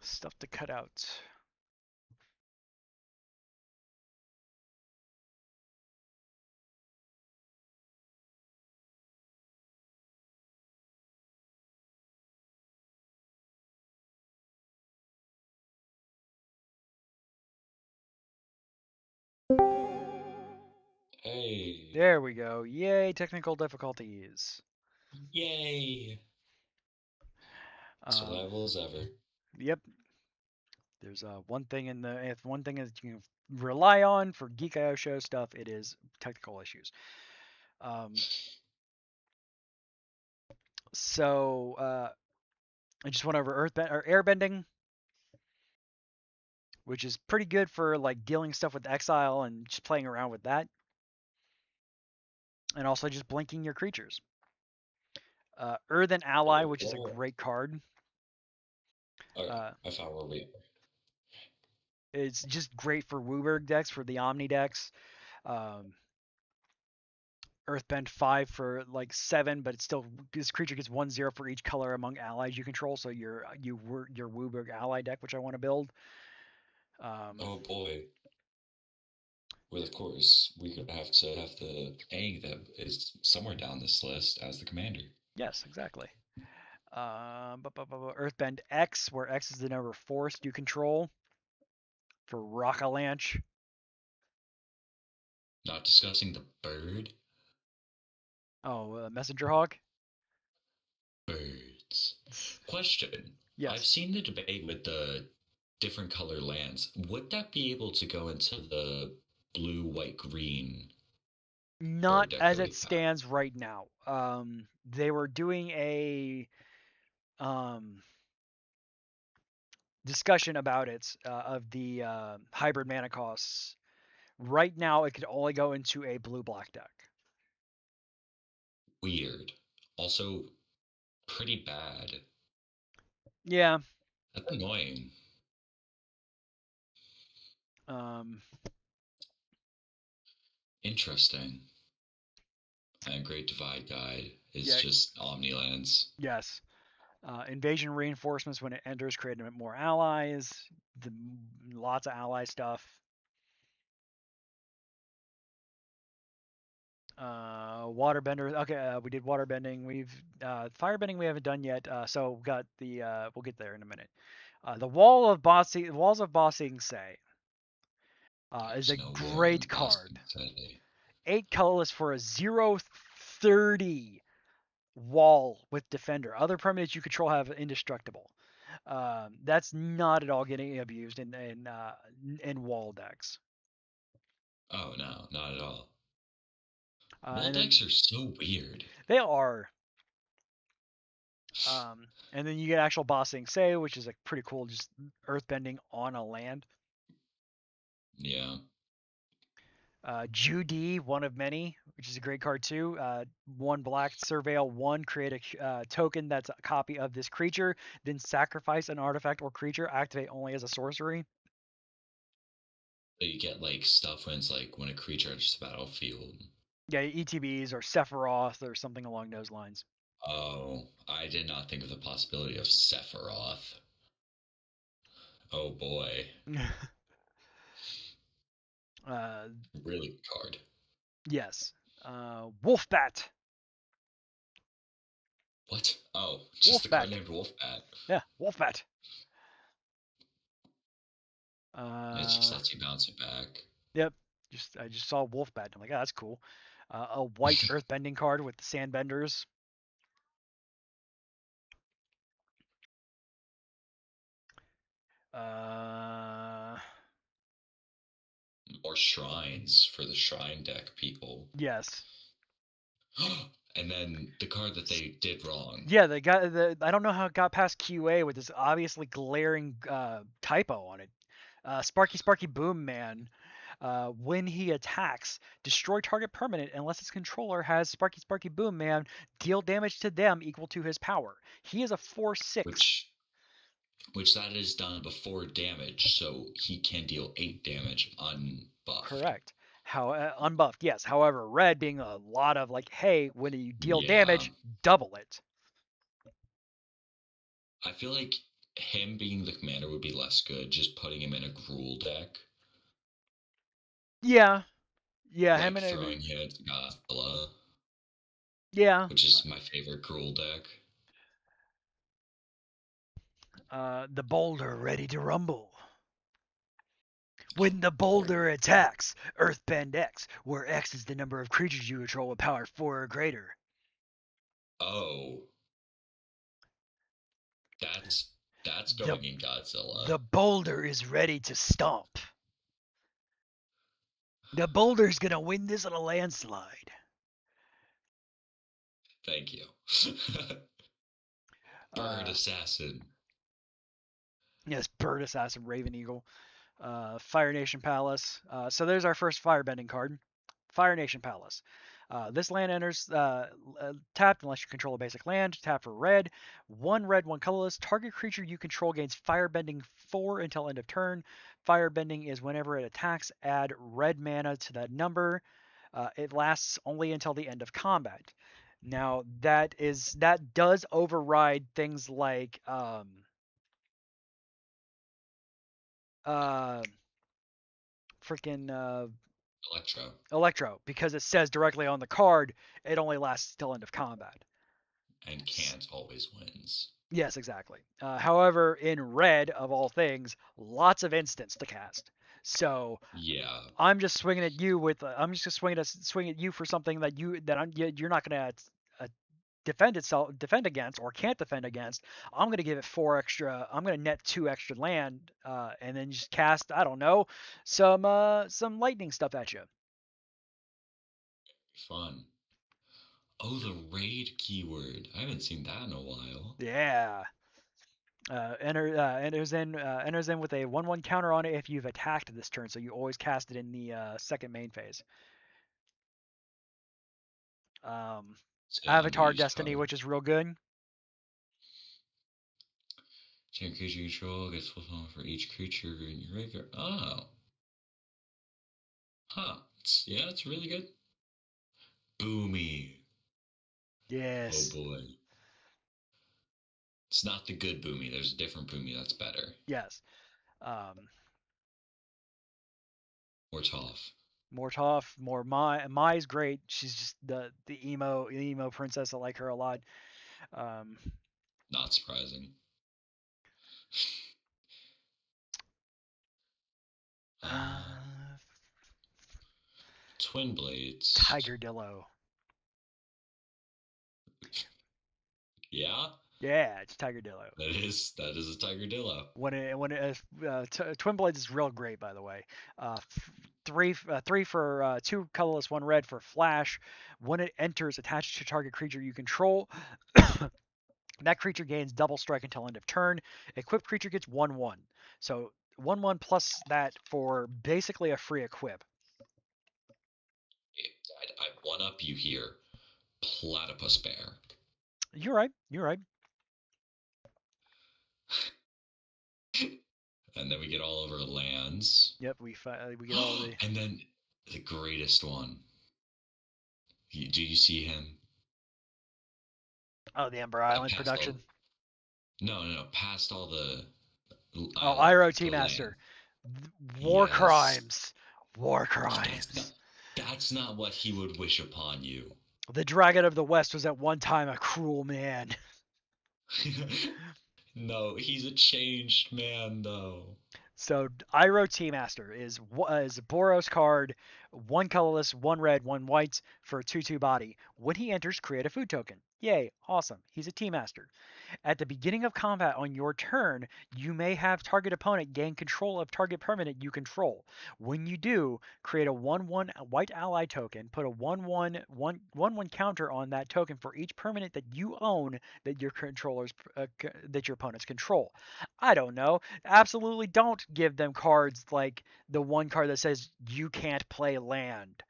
Stuff to cut out. Hey. There we go. Yay, technical difficulties. Yay. Survival as ever. Yep. There's one thing if one thing is you can rely on for Geek.io show stuff, it is technical issues. So I just went over airbending, which is pretty good for like dealing stuff with exile and just playing around with that, and also just blinking your creatures. Earthen Ally, Oh, which is a well. great card. Okay, Uh, I found where we are. it's just great for Wooburg decks, for the Omni decks. Um, Earthbend 5 for like 7, but it's still this creature gets 1/0 for each color among allies you control. So your Wooburg ally deck, which I want to build. Oh boy. Well, of course, we're gonna have to have the Aang that is somewhere down this list as the commander. Yes, exactly. Earthbend X, where X is the number of force you control. for Rockalanche. Not discussing the bird. Oh, Messenger Hog. Birds. Question. Yes. I've seen the debate with the different color lands. Would that be able to go into the blue, white, green? Not deck as that it we have? stands right now. They were doing a discussion about it of the hybrid mana costs. Right now, it could only go into a blue-black deck. Weird. Also, pretty bad. Yeah. That's annoying. Interesting. And Great Divide Guide is Yeah. just Omnilands. Yes. Invasion reinforcements when it enters, creating more allies. Lots of ally stuff. Waterbender. Okay, we did waterbending. We've firebending we haven't done yet. So we got the we'll get there in a minute. The Walls of Bossing Say is a There's no wall in great Boston card. today. 8 colorless for a 0/30 wall with defender. Other permanents you control have indestructible. That's not at all getting abused in wall decks. Oh no, not at all. Wall And decks then are so weird. they are. And then you get actual Bossing Say, which is like pretty cool, just earthbending on a land. Yeah. Judy, one of many, which is a great card too. 1 black, surveil 1, create a token that's a copy of this creature, then sacrifice an artifact or creature, activate only as a sorcery. So you get like stuff when it's like when a creature enters the battlefield. Yeah, ETBs or Sephiroth or something along those lines. Oh, I did not think of the possibility of Sephiroth. Oh boy. Really good card. Yes. Wolfbat. What? Oh, just the Wolfbat. card named Wolfbat. Yeah, Wolfbat. It just lets you bounce it back. Yep. I just saw Wolfbat. I'm like, oh, that's cool. A white earthbending card with sandbenders. More shrines for the shrine deck people. Yes. And then the card that they did wrong. Yeah, I don't know how it got past QA with this obviously glaring typo on it. Sparky Boom Man. When he attacks, destroy target permanent unless its controller has Sparky Boom Man. Deal damage to them equal to his power. He is a 4/6. Which that is done before damage, so he can deal 8 damage unbuffed. Correct. How unbuffed, yes. However, red being a lot of like, hey, when you deal damage, double it. I feel like him being the commander would be less good, just putting him in a Gruul deck. Yeah. Like him and throwing him at Godzilla. Yeah. Which is my favorite Gruul deck. The boulder ready to rumble. When the boulder attacks, Earthbend X, where X is the number of creatures you control with power 4 or greater. Oh. That's going in Godzilla. The boulder is ready to stomp. The boulder's gonna win this on a landslide. Thank you. Bird Assassin. Yes, Bird Assassin, Raven Eagle. Fire Nation Palace. So there's our first firebending card. Fire Nation Palace. This land enters tapped unless you control a basic land. Tap for red. 1 red, 1 colorless. Target creature you control gains firebending 4 until end of turn. Firebending is whenever it attacks, add red mana to that number. It lasts only until the end of combat. Now that does override things like freaking Electro, because it says directly on the card it only lasts till end of combat. And can't always wins. Yes, exactly. However, in red of all things, lots of instants to cast. So Yeah, I'm just swinging at you with. I'm just swing at you for something you're not going to defend against or can't defend against. I'm going to give it 4 extra. I'm going to net 2 extra land, and then just cast. I don't know, some lightning stuff at you. fun. Oh, the raid keyword. I haven't seen that in a while. Yeah. Enters in with a 1/1 counter on it if you've attacked this turn, so you always cast it in the second main phase. Um, It's an Avatar underused Destiny, card. which is real good. Champion creature you control gets plus one for each creature in your graveyard. Oh. Huh. Yeah, it's really good. Boomy. Oh Yes, boy. It's not the good Boomy. There's a different Boomy that's better. yes. Um, Or tough. more tough, more Mai's great. She's just the emo princess. I like her a lot. Um, Not surprising. Uh, uh, Twin Blades. Tiger Dillo. Yeah, Yeah, it's Tiger Dillo. that is a Tigerdillo. Twin Blades is real great, by the way. Three for 2 colorless, 1 red for flash. When it enters, attached to target creature you control. That creature gains double strike until end of turn. Equipped creature gets 1/1. So 1/1 plus that for basically a free equip. I one up you here. Platypus Bear. You're right. You're right. And then we get all of our lands. Yep. We get all the. And then the greatest one. Do you see him? Oh, the Ember Island Past all. production. No. Past all the. Oh, Iroh Tea The land. Master. War Yes. crimes. War That's not. crimes. That's not what he would wish upon you. The Dragon of the West was at one time a cruel man. No, he's a changed man, though. So Iroh Tea Master is a Boros card, 1 colorless, 1 red, 1 white for a 2/2 body. When he enters, create a food token. Yay, awesome. He's a Tea Master. At the beginning of combat on your turn, you may have target opponent gain control of target permanent you control. When you do, create a 1/1 white ally token, put a 1/1 counter on that token for each permanent that you own that that your opponents control. I don't know. Absolutely don't give them cards like the one card that says you can't play land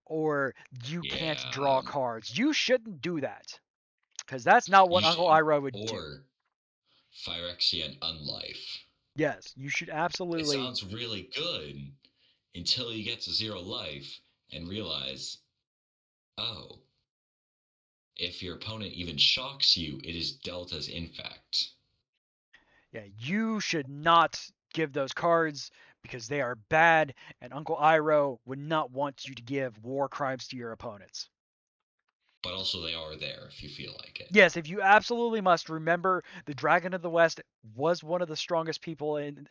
or you can't Yeah, draw cards. You shouldn't do that because that's not what you Uncle should. Iroh would do. Or Phyrexian Unlife. Yes, you should It absolutely. sounds really good until you get to 0 life and realize, oh, if your opponent even shocks you, it is dealt as infect. Yeah, you should not give those cards because they are bad, and Uncle Iroh would not want you to give war crimes to your opponents. But also, they are there if you feel like it. Yes, if you absolutely must remember, the Dragon of the West was one of the strongest people in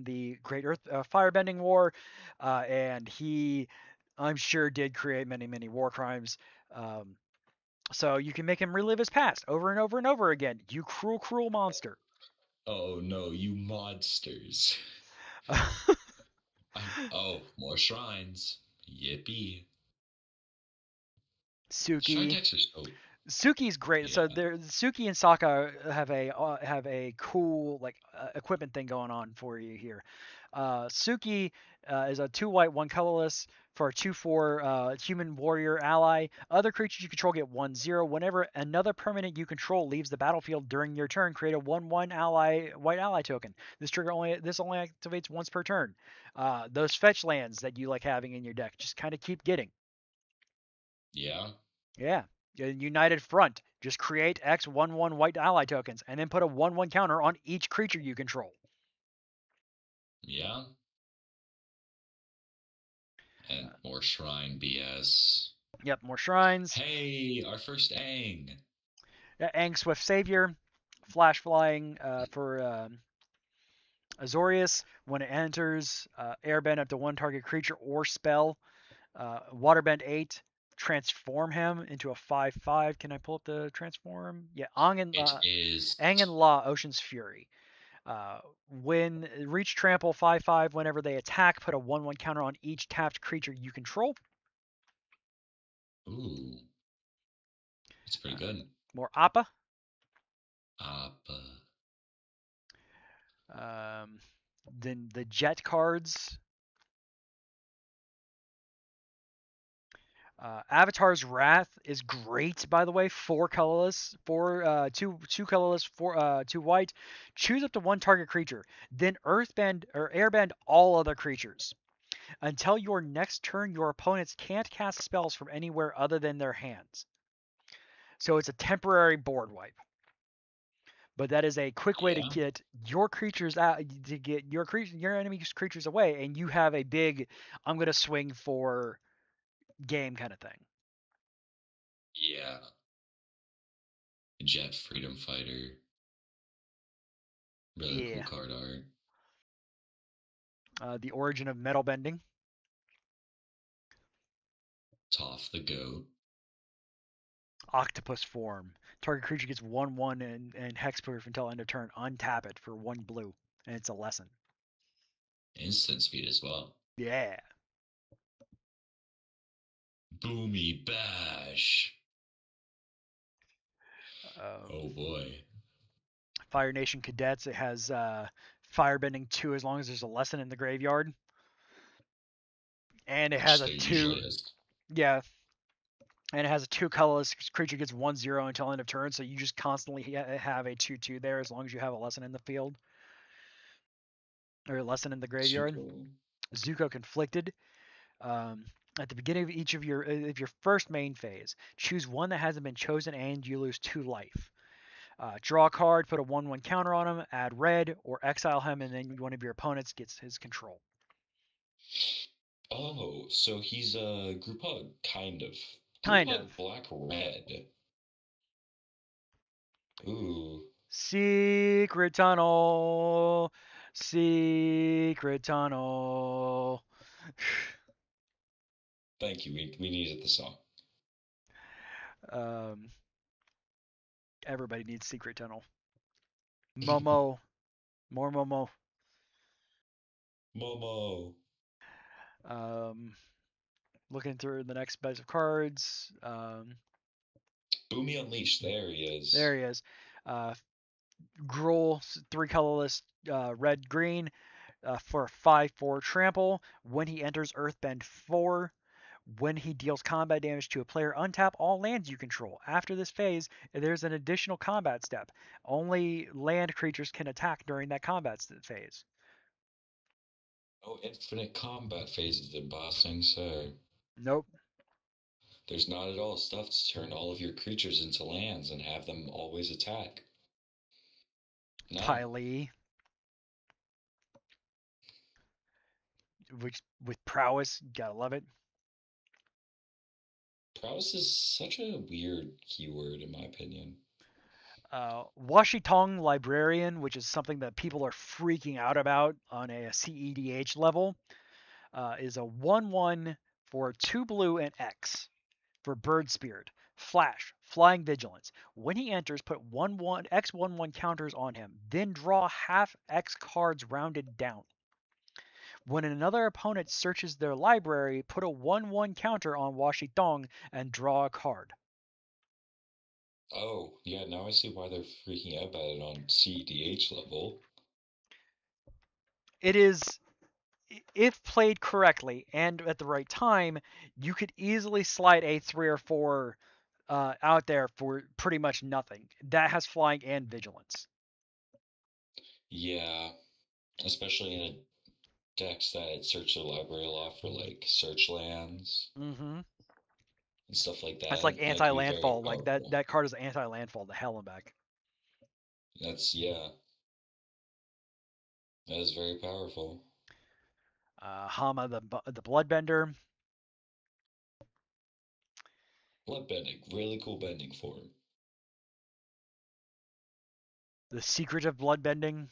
the Great Earth Firebending War, and he, I'm sure, did create many war crimes. Um, so you can make him relive his past over and over and over again. You cruel monster. Oh no, you monsters. Oh, more shrines. Yippee. Shrine Suki. decks are so. Suki's great. So Yeah. there, Suki and Sokka have a cool like equipment thing going on for you here. Suki is a 2 white, 1 colorless for a 2/4 human warrior ally. Other creatures you control get 1/0. Whenever another permanent you control leaves the battlefield during your turn, create a 1/1 white ally token. This only activates once per turn. Those fetch lands that you like having in your deck just kind of keep getting. Yeah. Yeah. United Front. Just create X 1/1 white ally tokens and then put a 1/1 counter on each creature you control. Yeah. Uh, And more shrine BS. yep, more shrines. Hey, our first Aang. Aang Swift Savior. flash flying for Azorius. When it enters, airbend up to one target creature or spell. Waterbend 8. Transform him into a 5/5. Can I pull up the transform? Yeah, It is. Ang and La, Ocean's Fury. When reach trample 5/5, whenever they attack, put a 1/1 counter on each tapped creature you control. Ooh, it's pretty good. More Appa. But Then the Jet cards. Avatar's Wrath is great, by the way. 4 colorless, two colorless, 2 white. Choose up to one target creature, then Earthbend or Airbend all other creatures. Until your next turn, your opponents can't cast spells from anywhere other than their hands. So it's a temporary board wipe. But that is a quick way to yeah, get your creatures out, to get your enemy's creatures away, and you have a big, I'm gonna swing for game kind of thing. yeah. Jet Freedom Fighter. Really cool Yeah. card art. The origin of metal bending. Toph the Goat. Octopus form. Target creature gets 1/1 and hexproof until end of turn. Untap it for 1 blue, and it's a lesson. Instant speed as well. Yeah. Boomy Bash. Oh Um, boy. Fire Nation Cadets. It has firebending 2 as long as there's a lesson in the graveyard, and it has Which a there 2. usually is. Yeah, and it has a 2 colorless creature gets 1/0 until end of turn. So you just constantly have a 2/2 there as long as you have a lesson in the field or a lesson in the graveyard. Super. Zuko Conflicted. Um, at the beginning of each of your first main phase, choose one that hasn't been chosen and you lose 2 life. Draw a card, put a 1/1 counter on him, add red, or exile him, and then one of your opponents gets his control. Oh, so he's a group hug, kind of. Group Kind hug of. black red. Ooh, Secret tunnel. Secret tunnel. thank you. We needed the song. um, everybody needs secret tunnel. Momo. More Momo. Momo. Um, looking through the next bunch of cards. Boomy Unleashed. There he is. There he is. Uh, Gruul, 3 colorless, red green, for 5/4 trample. When he enters Earthbend 4, when he deals combat damage to a player, untap all lands you control. After this phase, there's an additional combat step. Only land creatures can attack during that combat phase. Oh, infinite combat phases, the boss thing say. Nope. There's not at all stuff to turn all of your creatures into lands and have them always attack. No. Ty Lee, which with prowess, gotta love it. Prowess is such a weird keyword, in my opinion. Washitong Librarian, which is something that people are freaking out about on a CEDH level, is a 1/1 for 2 blue and X for Bird Spirit. Flash, Flying Vigilance. When he enters, put 1/1 X 1/1 counters on him, then draw half X cards rounded down. When another opponent searches their library, put a 1/1 counter on Washitong and draw a card. Oh, yeah, now I see why they're freaking out about it on CDH level. It is, if played correctly and at the right time, you could easily slide a 3 or 4 out there for pretty much nothing. That has flying and vigilance. Yeah, especially in a decks that search the library a lot for like search lands Mm-hmm. and stuff like That's like that. That can be very anti-landfall. Like that powerful. that card is anti-landfall to hell and back. That's, yeah, that is very powerful. Hama the Bloodbender. Blood bending, really cool bending form. The Secret of Bloodbending,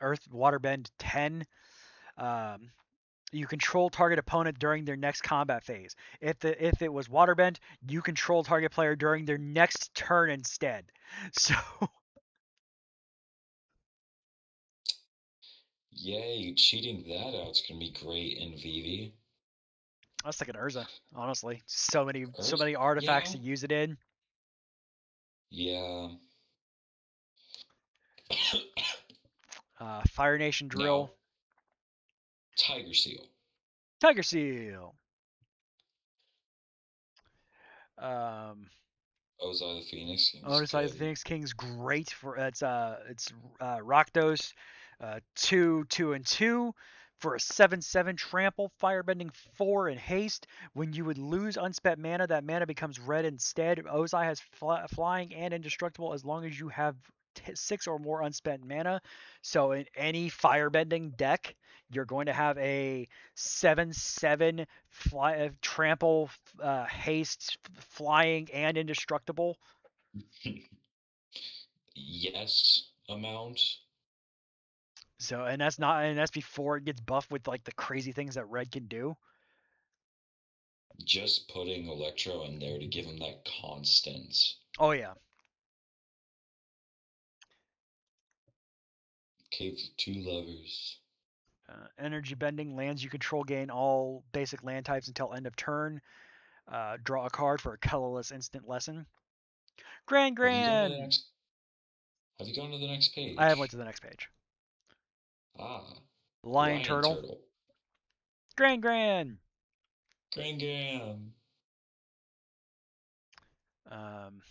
Earth Waterbend 10. Um, you control target opponent during their next combat phase. If it was Waterbend, you control target player during their next turn instead. So Yay, cheating that out's gonna be great in VV. I was thinking Urza, honestly. So many artifacts Yeah, to use it in. yeah. Fire Nation Now, Drill, Tiger Seal. Tiger Seal. Um, Ozai the Phoenix King's Odyssey of the good. Phoenix King's great for it's Rakdos, 2, 2, and 2 for a 7/7 trample, firebending 4 and haste. When you would lose unspent mana, that mana becomes red instead. Ozai has flying and indestructible as long as you have 6 or more unspent mana. So in any firebending deck, you're going to have a 7/7 trample, haste, flying, and indestructible. Yes amount. So and that's before it gets buffed with like the crazy things that red can do. Just putting Electro in there to give him that constant. Oh yeah. Cave of Two Lovers. Energy bending lands you control gain all basic land types until end of turn. Draw a card for a colorless instant lesson. Grand Have you gone to the Grand. next? Have you gone to the next I have went page? to the next page. Ah, Lion Lion Turtle. Turtle. Grand Grand. Grand Gam. Um,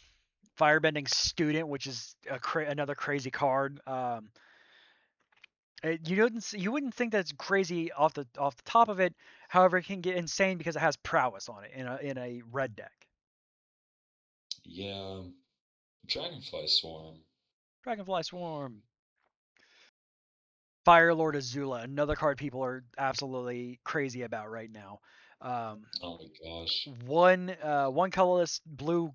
Firebending Student, which is another crazy card. You wouldn't think that's crazy off the top of it. However, it can get insane because it has prowess on it in a red deck. Yeah. Dragonfly Swarm. Dragonfly Swarm. Fire Lord Azula, another card people are absolutely crazy about right now. Um, Oh my gosh. one colorless blue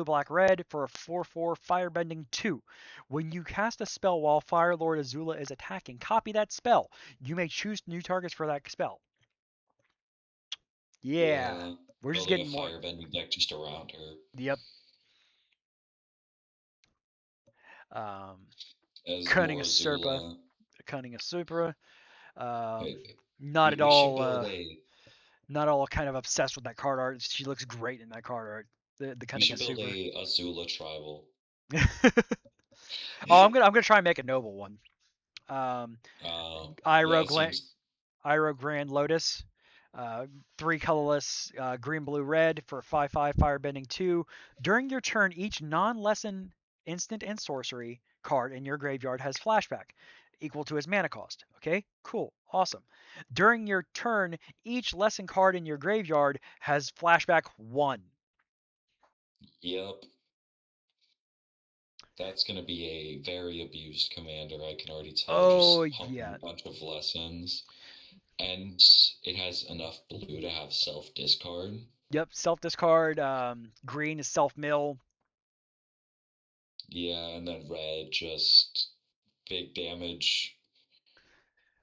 black red for a 4/4 firebending 2. When you cast a spell while Fire Lord Azula is attacking, copy that spell. You may choose new targets for that spell. Yeah, Yeah. we're just Building a getting more. firebending deck just around her. Yep. Um, As Cunning more of Serpa, Azula. Cunning of Supra. Um, Hey, not at we should all. build a Not all kind of obsessed with that card art. She looks great in that card art. The we Cunning should of build Supra. a Azula tribal. Oh, I'm gonna try and make a noble one. Um, Yeah, Iroh, it seems. Iroh Grand Lotus, uh, 3 colorless, green, blue, red for 5/5 firebending 2. During your turn, each non-lesson instant and sorcery card in your graveyard has flashback, equal to its mana cost. Okay, cool, awesome. During your turn, each lesson card in your graveyard has flashback 1. Yep. That's going to be a very abused commander, I can already tell. Oh Just pumping yeah, a bunch of lessons. And it has enough blue to have self discard. yep. Self discard. Green is self mill. Yeah, and then red, just big damage,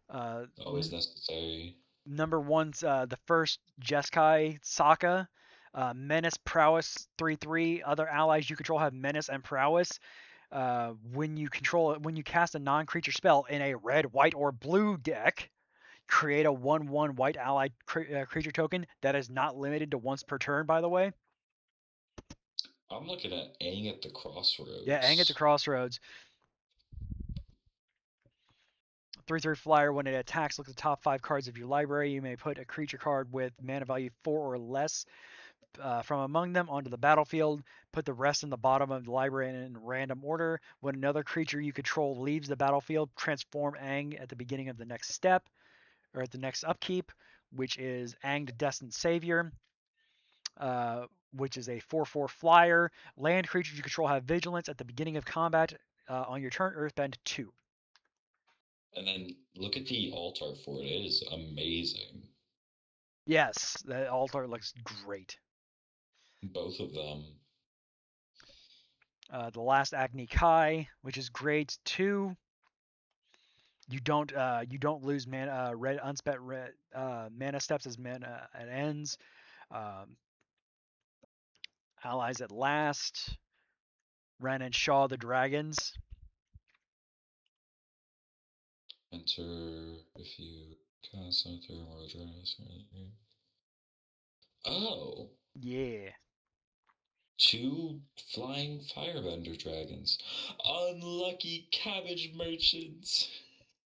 Uh, always necessary. Number one's the first Jeskai Sokka. Menace Prowess 3/3. Other allies you control have Menace and Prowess. When you cast a non-creature spell in a red, white, or blue deck, create a 1/1 white allied creature token that is not limited to once per turn. By the way, I'm looking at Aang at the yeah, Hang at the Crossroads. Crossroads. 3/3 flyer. When it attacks, look at the top 5 cards of your library. You may put a creature card with mana value 4 or less from among them onto the battlefield. Put the rest in the bottom of the library in random order. When another creature you control leaves the battlefield, transform Aang at the beginning of the next step, or at the next upkeep, which is Aang the Destined Savior, which is a 4/4 flyer. Land creatures you control have vigilance at the beginning of combat on your turn, Earthbend 2. And then look at the altar for it. It is amazing. Yes, the altar looks great. Both of them. The last Agni Kai, which is great. 2, you don't lose mana red unspent red mana steps as mana it ends. Um, Allies at last. Ren and Shaw the dragons. Enter if you cast on through more dragons. Oh, Yeah. 2 flying firebender dragons. Unlucky cabbage merchants.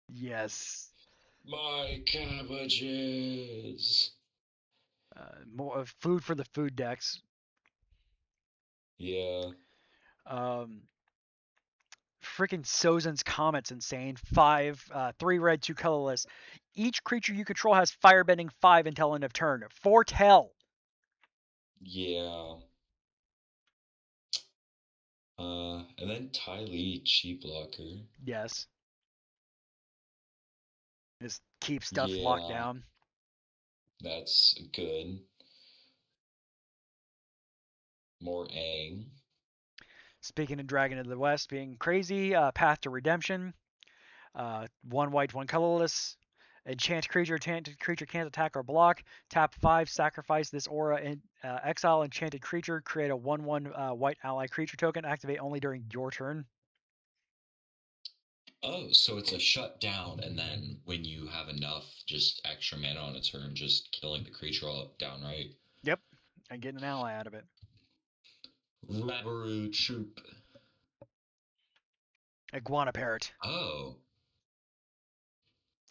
Yes. My cabbages. More food for the food decks. Yeah. Freaking Sozin's Comet's insane. 5, 3 red, 2 colorless. Each creature you control has firebending 5 until end of turn. Foretell. Yeah. And then Ty Lee, cheap blocker. Yes. Just keep stuff locked Yeah, down. that's good. More Aang. Speaking of Dragon of the West being crazy, Path to Redemption. 1 white, 1 colorless. Enchanted creature can't attack or block. Tap 5, sacrifice this aura, and exile enchanted creature. Create a 1/1 white ally creature token. Activate only during your turn. Oh, so it's a shutdown, and then when you have enough, just extra mana on a turn, just killing the creature all downright. Yep, and getting an ally out of it. Rabaru Troop. Iguana Parrot. Oh,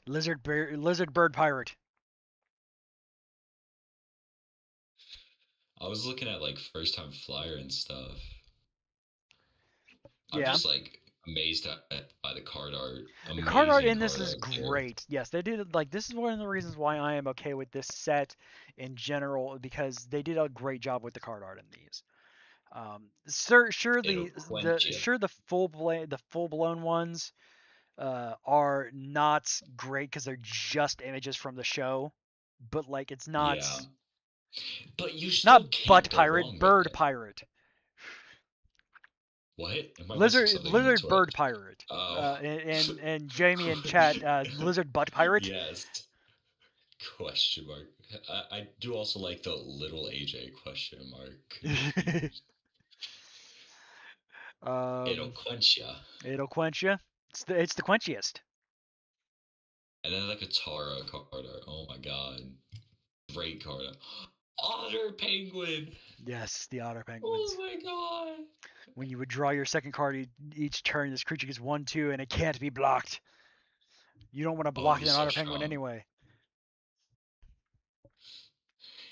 Lizard Bird Pirate. I was looking at like first time flyer and stuff. I'm Yeah. just like amazed by the card art. The card art Amazing in this card is art there. great. Yes, they did like this is one of the reasons why I am okay with this set in general because they did a great job with the card art in these. Sure It'll the quench you. sure the full blown ones are not great because they're just images from the show, but like it's Yeah, but you not still can't butt go pirate, wrong with bird it. pirate. What? Am I missing something in the Bird Twitch? pirate. Oh. And Jamie in chat, lizard butt pirate. Yes. Question mark. I do also like the little AJ question mark. It'll um, quench ya. it'll quench you. It's the quenchiest. And then the Katara card art. Oh my god. Great card art. Otter Penguin! Yes, the otter Oh penguins. my god. When you would draw your second card each turn, this creature gets 1/2 and it can't be blocked. You don't want to Oh, block an he's so otter penguin strong. anyway.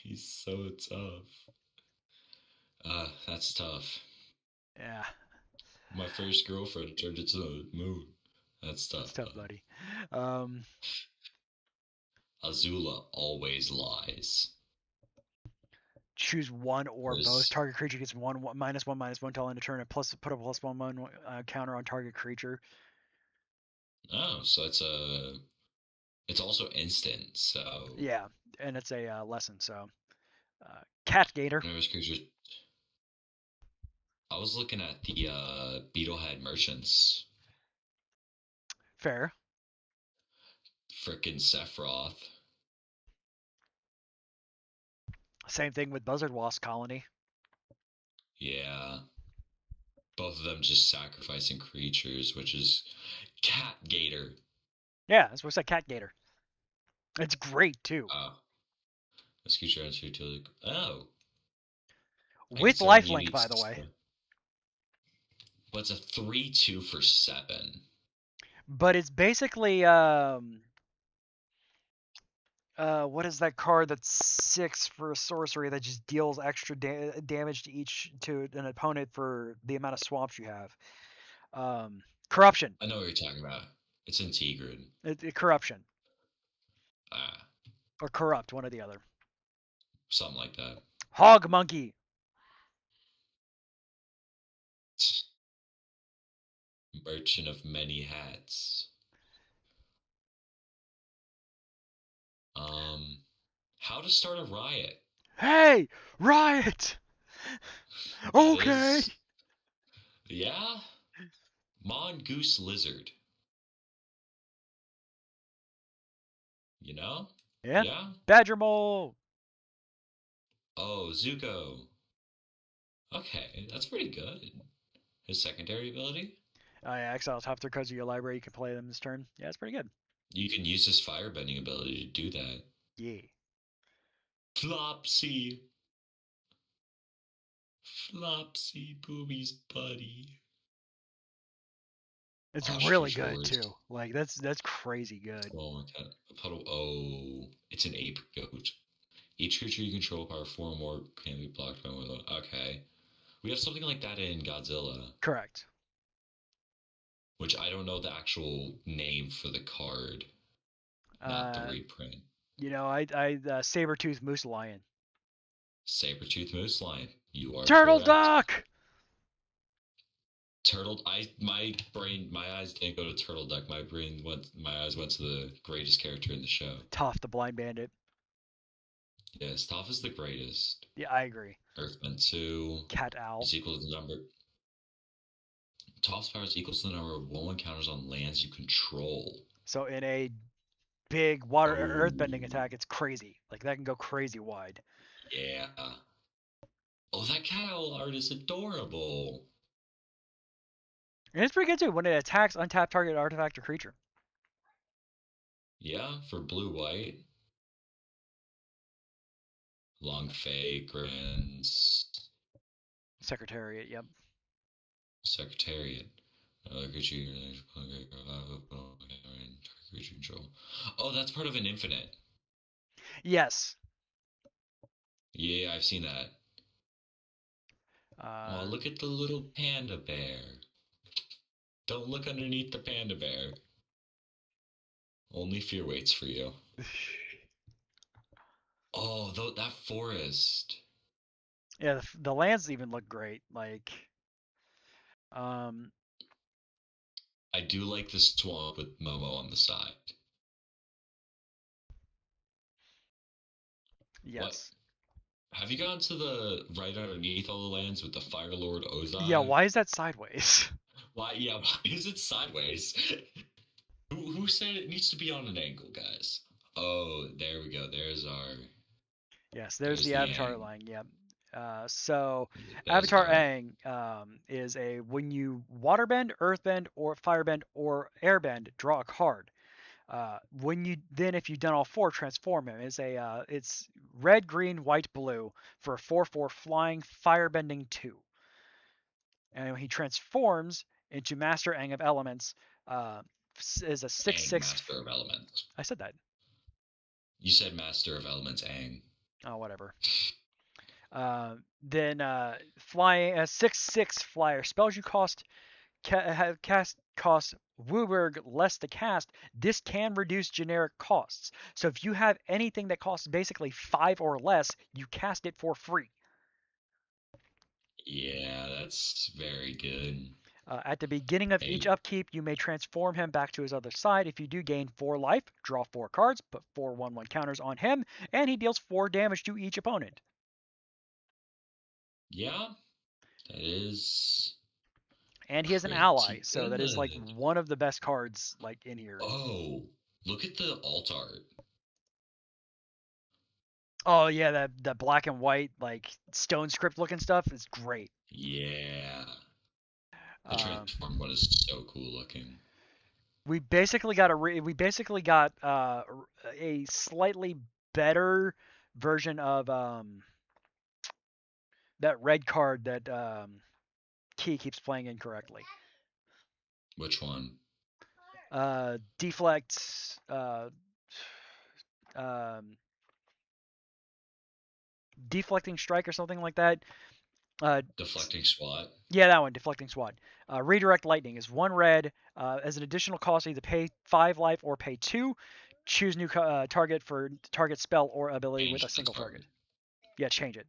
He's so tough. That's tough. Yeah, My first girlfriend turned into the moon. That's it's tough, tough, bud. buddy. Um, Azula always lies. choose one or both. There's Target creature gets -1/-1 till end of turn, and put a +1/1 counter on target creature. oh, so it's also instant. So Yeah, and it's a lesson. So, Cat Gator. whenever creatures, I was looking at the Beetlehead merchants. Fair. Frickin' Sephiroth. Same thing with Buzzard Wasp Colony. Yeah. Both of them just sacrificing creatures, which is Cat Gator. Yeah, that's what I said. Cat Gator. It's great too. Oh. This creature enters utility. Oh. I With guess it only lifelink, by needs. the way. What's a 3/2 for 7? But it's basically what is that card that's 6 for a sorcery that just deals extra damage to an opponent for the amount of swamps you have? Corruption. I know what you're talking about. It's Integrid. Corruption Ah, or corrupt, one or the other. something like that. Hog Monkey. Merchant of many hats. How to start a riot. Hey, riot. That Okay. is Yeah? Mongoose lizard. You know? Yeah. Yeah? Badger Mole. Oh, Zuko. Okay, that's pretty good. His secondary ability? Yeah, exile top 3 cards of your library. You can play them this turn. Yeah, it's pretty good. You can use his firebending ability to do that. Yeah. Flopsy. Flopsy Booby's buddy. It's Ostrich really good Horse. too. Like that's crazy good. Oh my god. Puddle. Oh, it's an ape goat. Each creature you control power 4 or more can be blocked by one of them. Okay. We have something like that in Godzilla, Correct. which I don't know the actual name for the card, not the reprint. I Sabertooth Moose Lion. Sabertooth Moose Lion. You are Turtle correct. Duck. Turtle. My eyes didn't go to Turtle Duck. My eyes went to the greatest character in the show. Toph the Blind Bandit. Yes, Toph is the greatest. Yeah, I agree. Earthman 2 Cat Owl. is equal to the number. Toph's power is equal to the number of 1/1 encounters on lands you control. So in a big water Oh. earthbending attack, it's crazy. Like that can go crazy wide. Yeah. Oh, that cat owl art is adorable. And it's pretty good too when it attacks untapped target artifact or creature. Yeah, for blue-white. Long Vagrants. Secretariat, yep. Secretariat. Creature control. Oh, that's part of an infinite. Yes. Yeah, I've seen that. Oh, look at the little panda bear. Don't look underneath the panda bear. Only fear waits for you. Oh, that forest. Yeah, the lands even look great. Like, I do like the swamp with Momo on the side. yes. What? Have you gone to the right underneath all the lands with the Fire Lord Ozai? Yeah, why is that sideways? Why? Yeah, why is it sideways? Who said it needs to be on an angle, guys? Oh, there we go. There's our. Yes, there's the Avatar Aang. line. Yep. So There's Avatar our. Aang is a when you waterbend, earthbend, or firebend or airbend, draw a card. If you've done all 4, transform him. It's red, green, white, blue for a 4/4 flying firebending 2. And when he transforms into Master Aang of Elements, is a 6/6. Master of Elements. I said that. You said Master of Elements, Aang. Oh, whatever. Then flying a 6/6 flyer. Spells you cost Wooburg less to cast. This can reduce generic costs. So if you have anything that costs basically 5 or less, you cast it for free. Yeah, that's very good. At the beginning of each upkeep, you may transform him back to his other side. If you do, gain 4 life, draw 4 cards, put 4 1/1 counters on him, and he deals 4 damage to each opponent. Yeah, that is. And he has an ally, so that is like one of the best cards like in here. Oh, look at the alt art. Oh yeah, that black and white like stone script looking stuff is great. Yeah. The transform one is so cool looking. We basically got a slightly better version of that red card that Key keeps playing incorrectly. Which one? Deflect. Deflecting strike or something like that. Deflecting swat. Yeah, that one. Deflecting swat. Redirect lightning is 1 red. As an additional cost, either pay 5 life or pay 2. Choose new target for target spell or ability with a single target. Yeah, change it.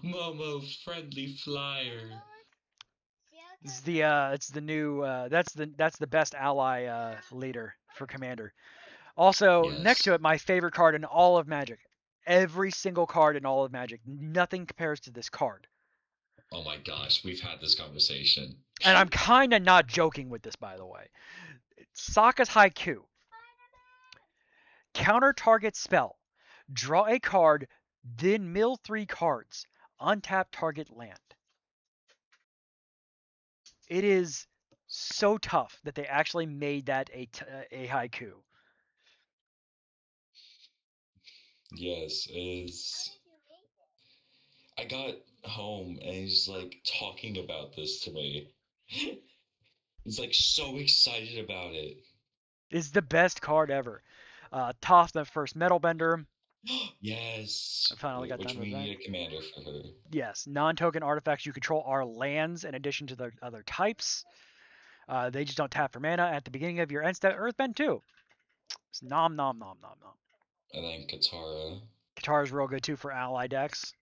Momo friendly flyer. It's the new that's the best ally leader for commander. Also, Yes. next to it, my favorite card in all of Magic. Every single card in all of Magic. Nothing compares to this card. Oh my gosh, we've had this conversation. And I'm kind of not joking with this, by the way. Sokka's Haiku. Counter target spell. Draw a card, then mill 3 cards. Untap target land. It is so tough that they actually made that a haiku. Yes, is I got home and he's like talking about this to me. He's like so excited about it. It's the best card ever. Toph, the first metal bender. Yes. I finally got Which done we with that. need a commander for her. Yes, non-token artifacts you control are lands in addition to the other types. They just don't tap for mana at the beginning of your end step. Earthbend too. It's nom nom nom nom nom. And then Katara, Katara's real good too for ally decks.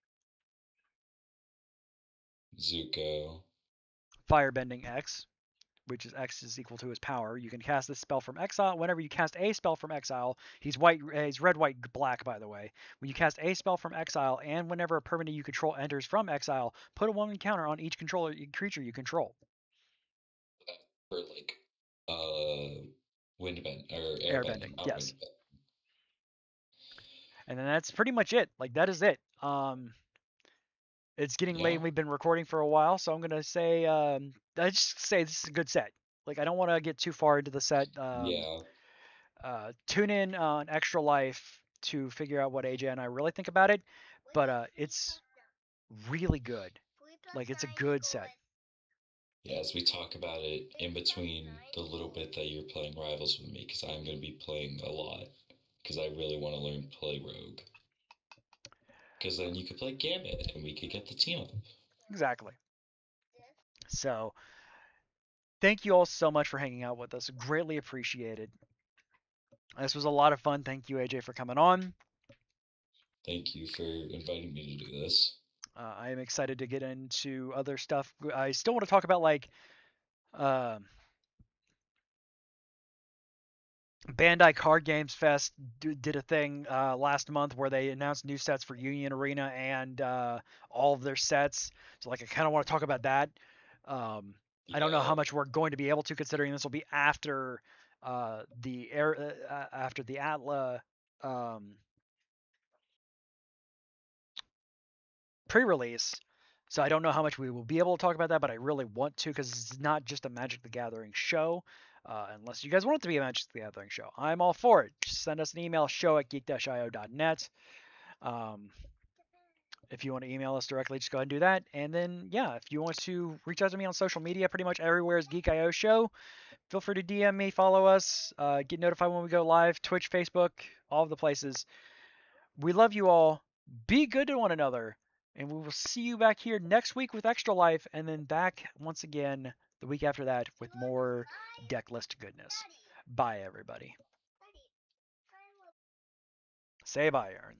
Zuko. Firebending X, which is X is equal to his power. You can cast this spell from exile. Whenever you cast a spell from exile, he's white. He's red, white, black, by the way. When you cast a spell from exile, and whenever a permanent you control enters from exile, put a 1 counter on each controller creature you control. For like windbend or Airbending, airbending, not yes. windbend. And then that's pretty much it. Like that is it. It's getting late Yeah. and we've been recording for a while, so I'm gonna say I just say this is a good set. Like I don't want to get too far into the set. Yeah. Tune in on Extra Life to figure out what AJ and I really think about it, but it's really good. Like it's a good set. Yeah, as we talk about it in between the little bit that you're playing Rivals with me, because I'm going to be playing a lot, because I really want to learn to play Rogue. Because then you could play Gambit, and we could get the team up. Exactly. So thank you all so much for hanging out with us. Greatly appreciated. This was a lot of fun. Thank you, AJ, for coming on. Thank you for inviting me to do this. I am excited to get into other stuff. I still want to talk about like uh, Bandai Card Games Fest did a thing last month where they announced new sets for Union Arena and all of their sets. So like I kind of want to talk about that. I don't know how Yeah, much we're going to be able to, considering this will be after after the ATLA um, pre-release. So I don't know how much we will be able to talk about that, but I really want to because it's not just a Magic the Gathering show. Unless you guys want it to be a Magic the Gathering show, I'm all for it. Just send us an email, show@geek-io.net. Um, if you want to email us directly, just go ahead and do that. And then, yeah, if you want to reach out to me on social media, pretty much everywhere is Geek.io Show. Feel free to DM me, follow us, get notified when we go live, Twitch, Facebook, all of the places. We love you all. Be good to one another. And we will see you back here next week with Extra Life, and then back once again the week after that with more Decklist goodness. Bye, everybody. Say bye, Aaron.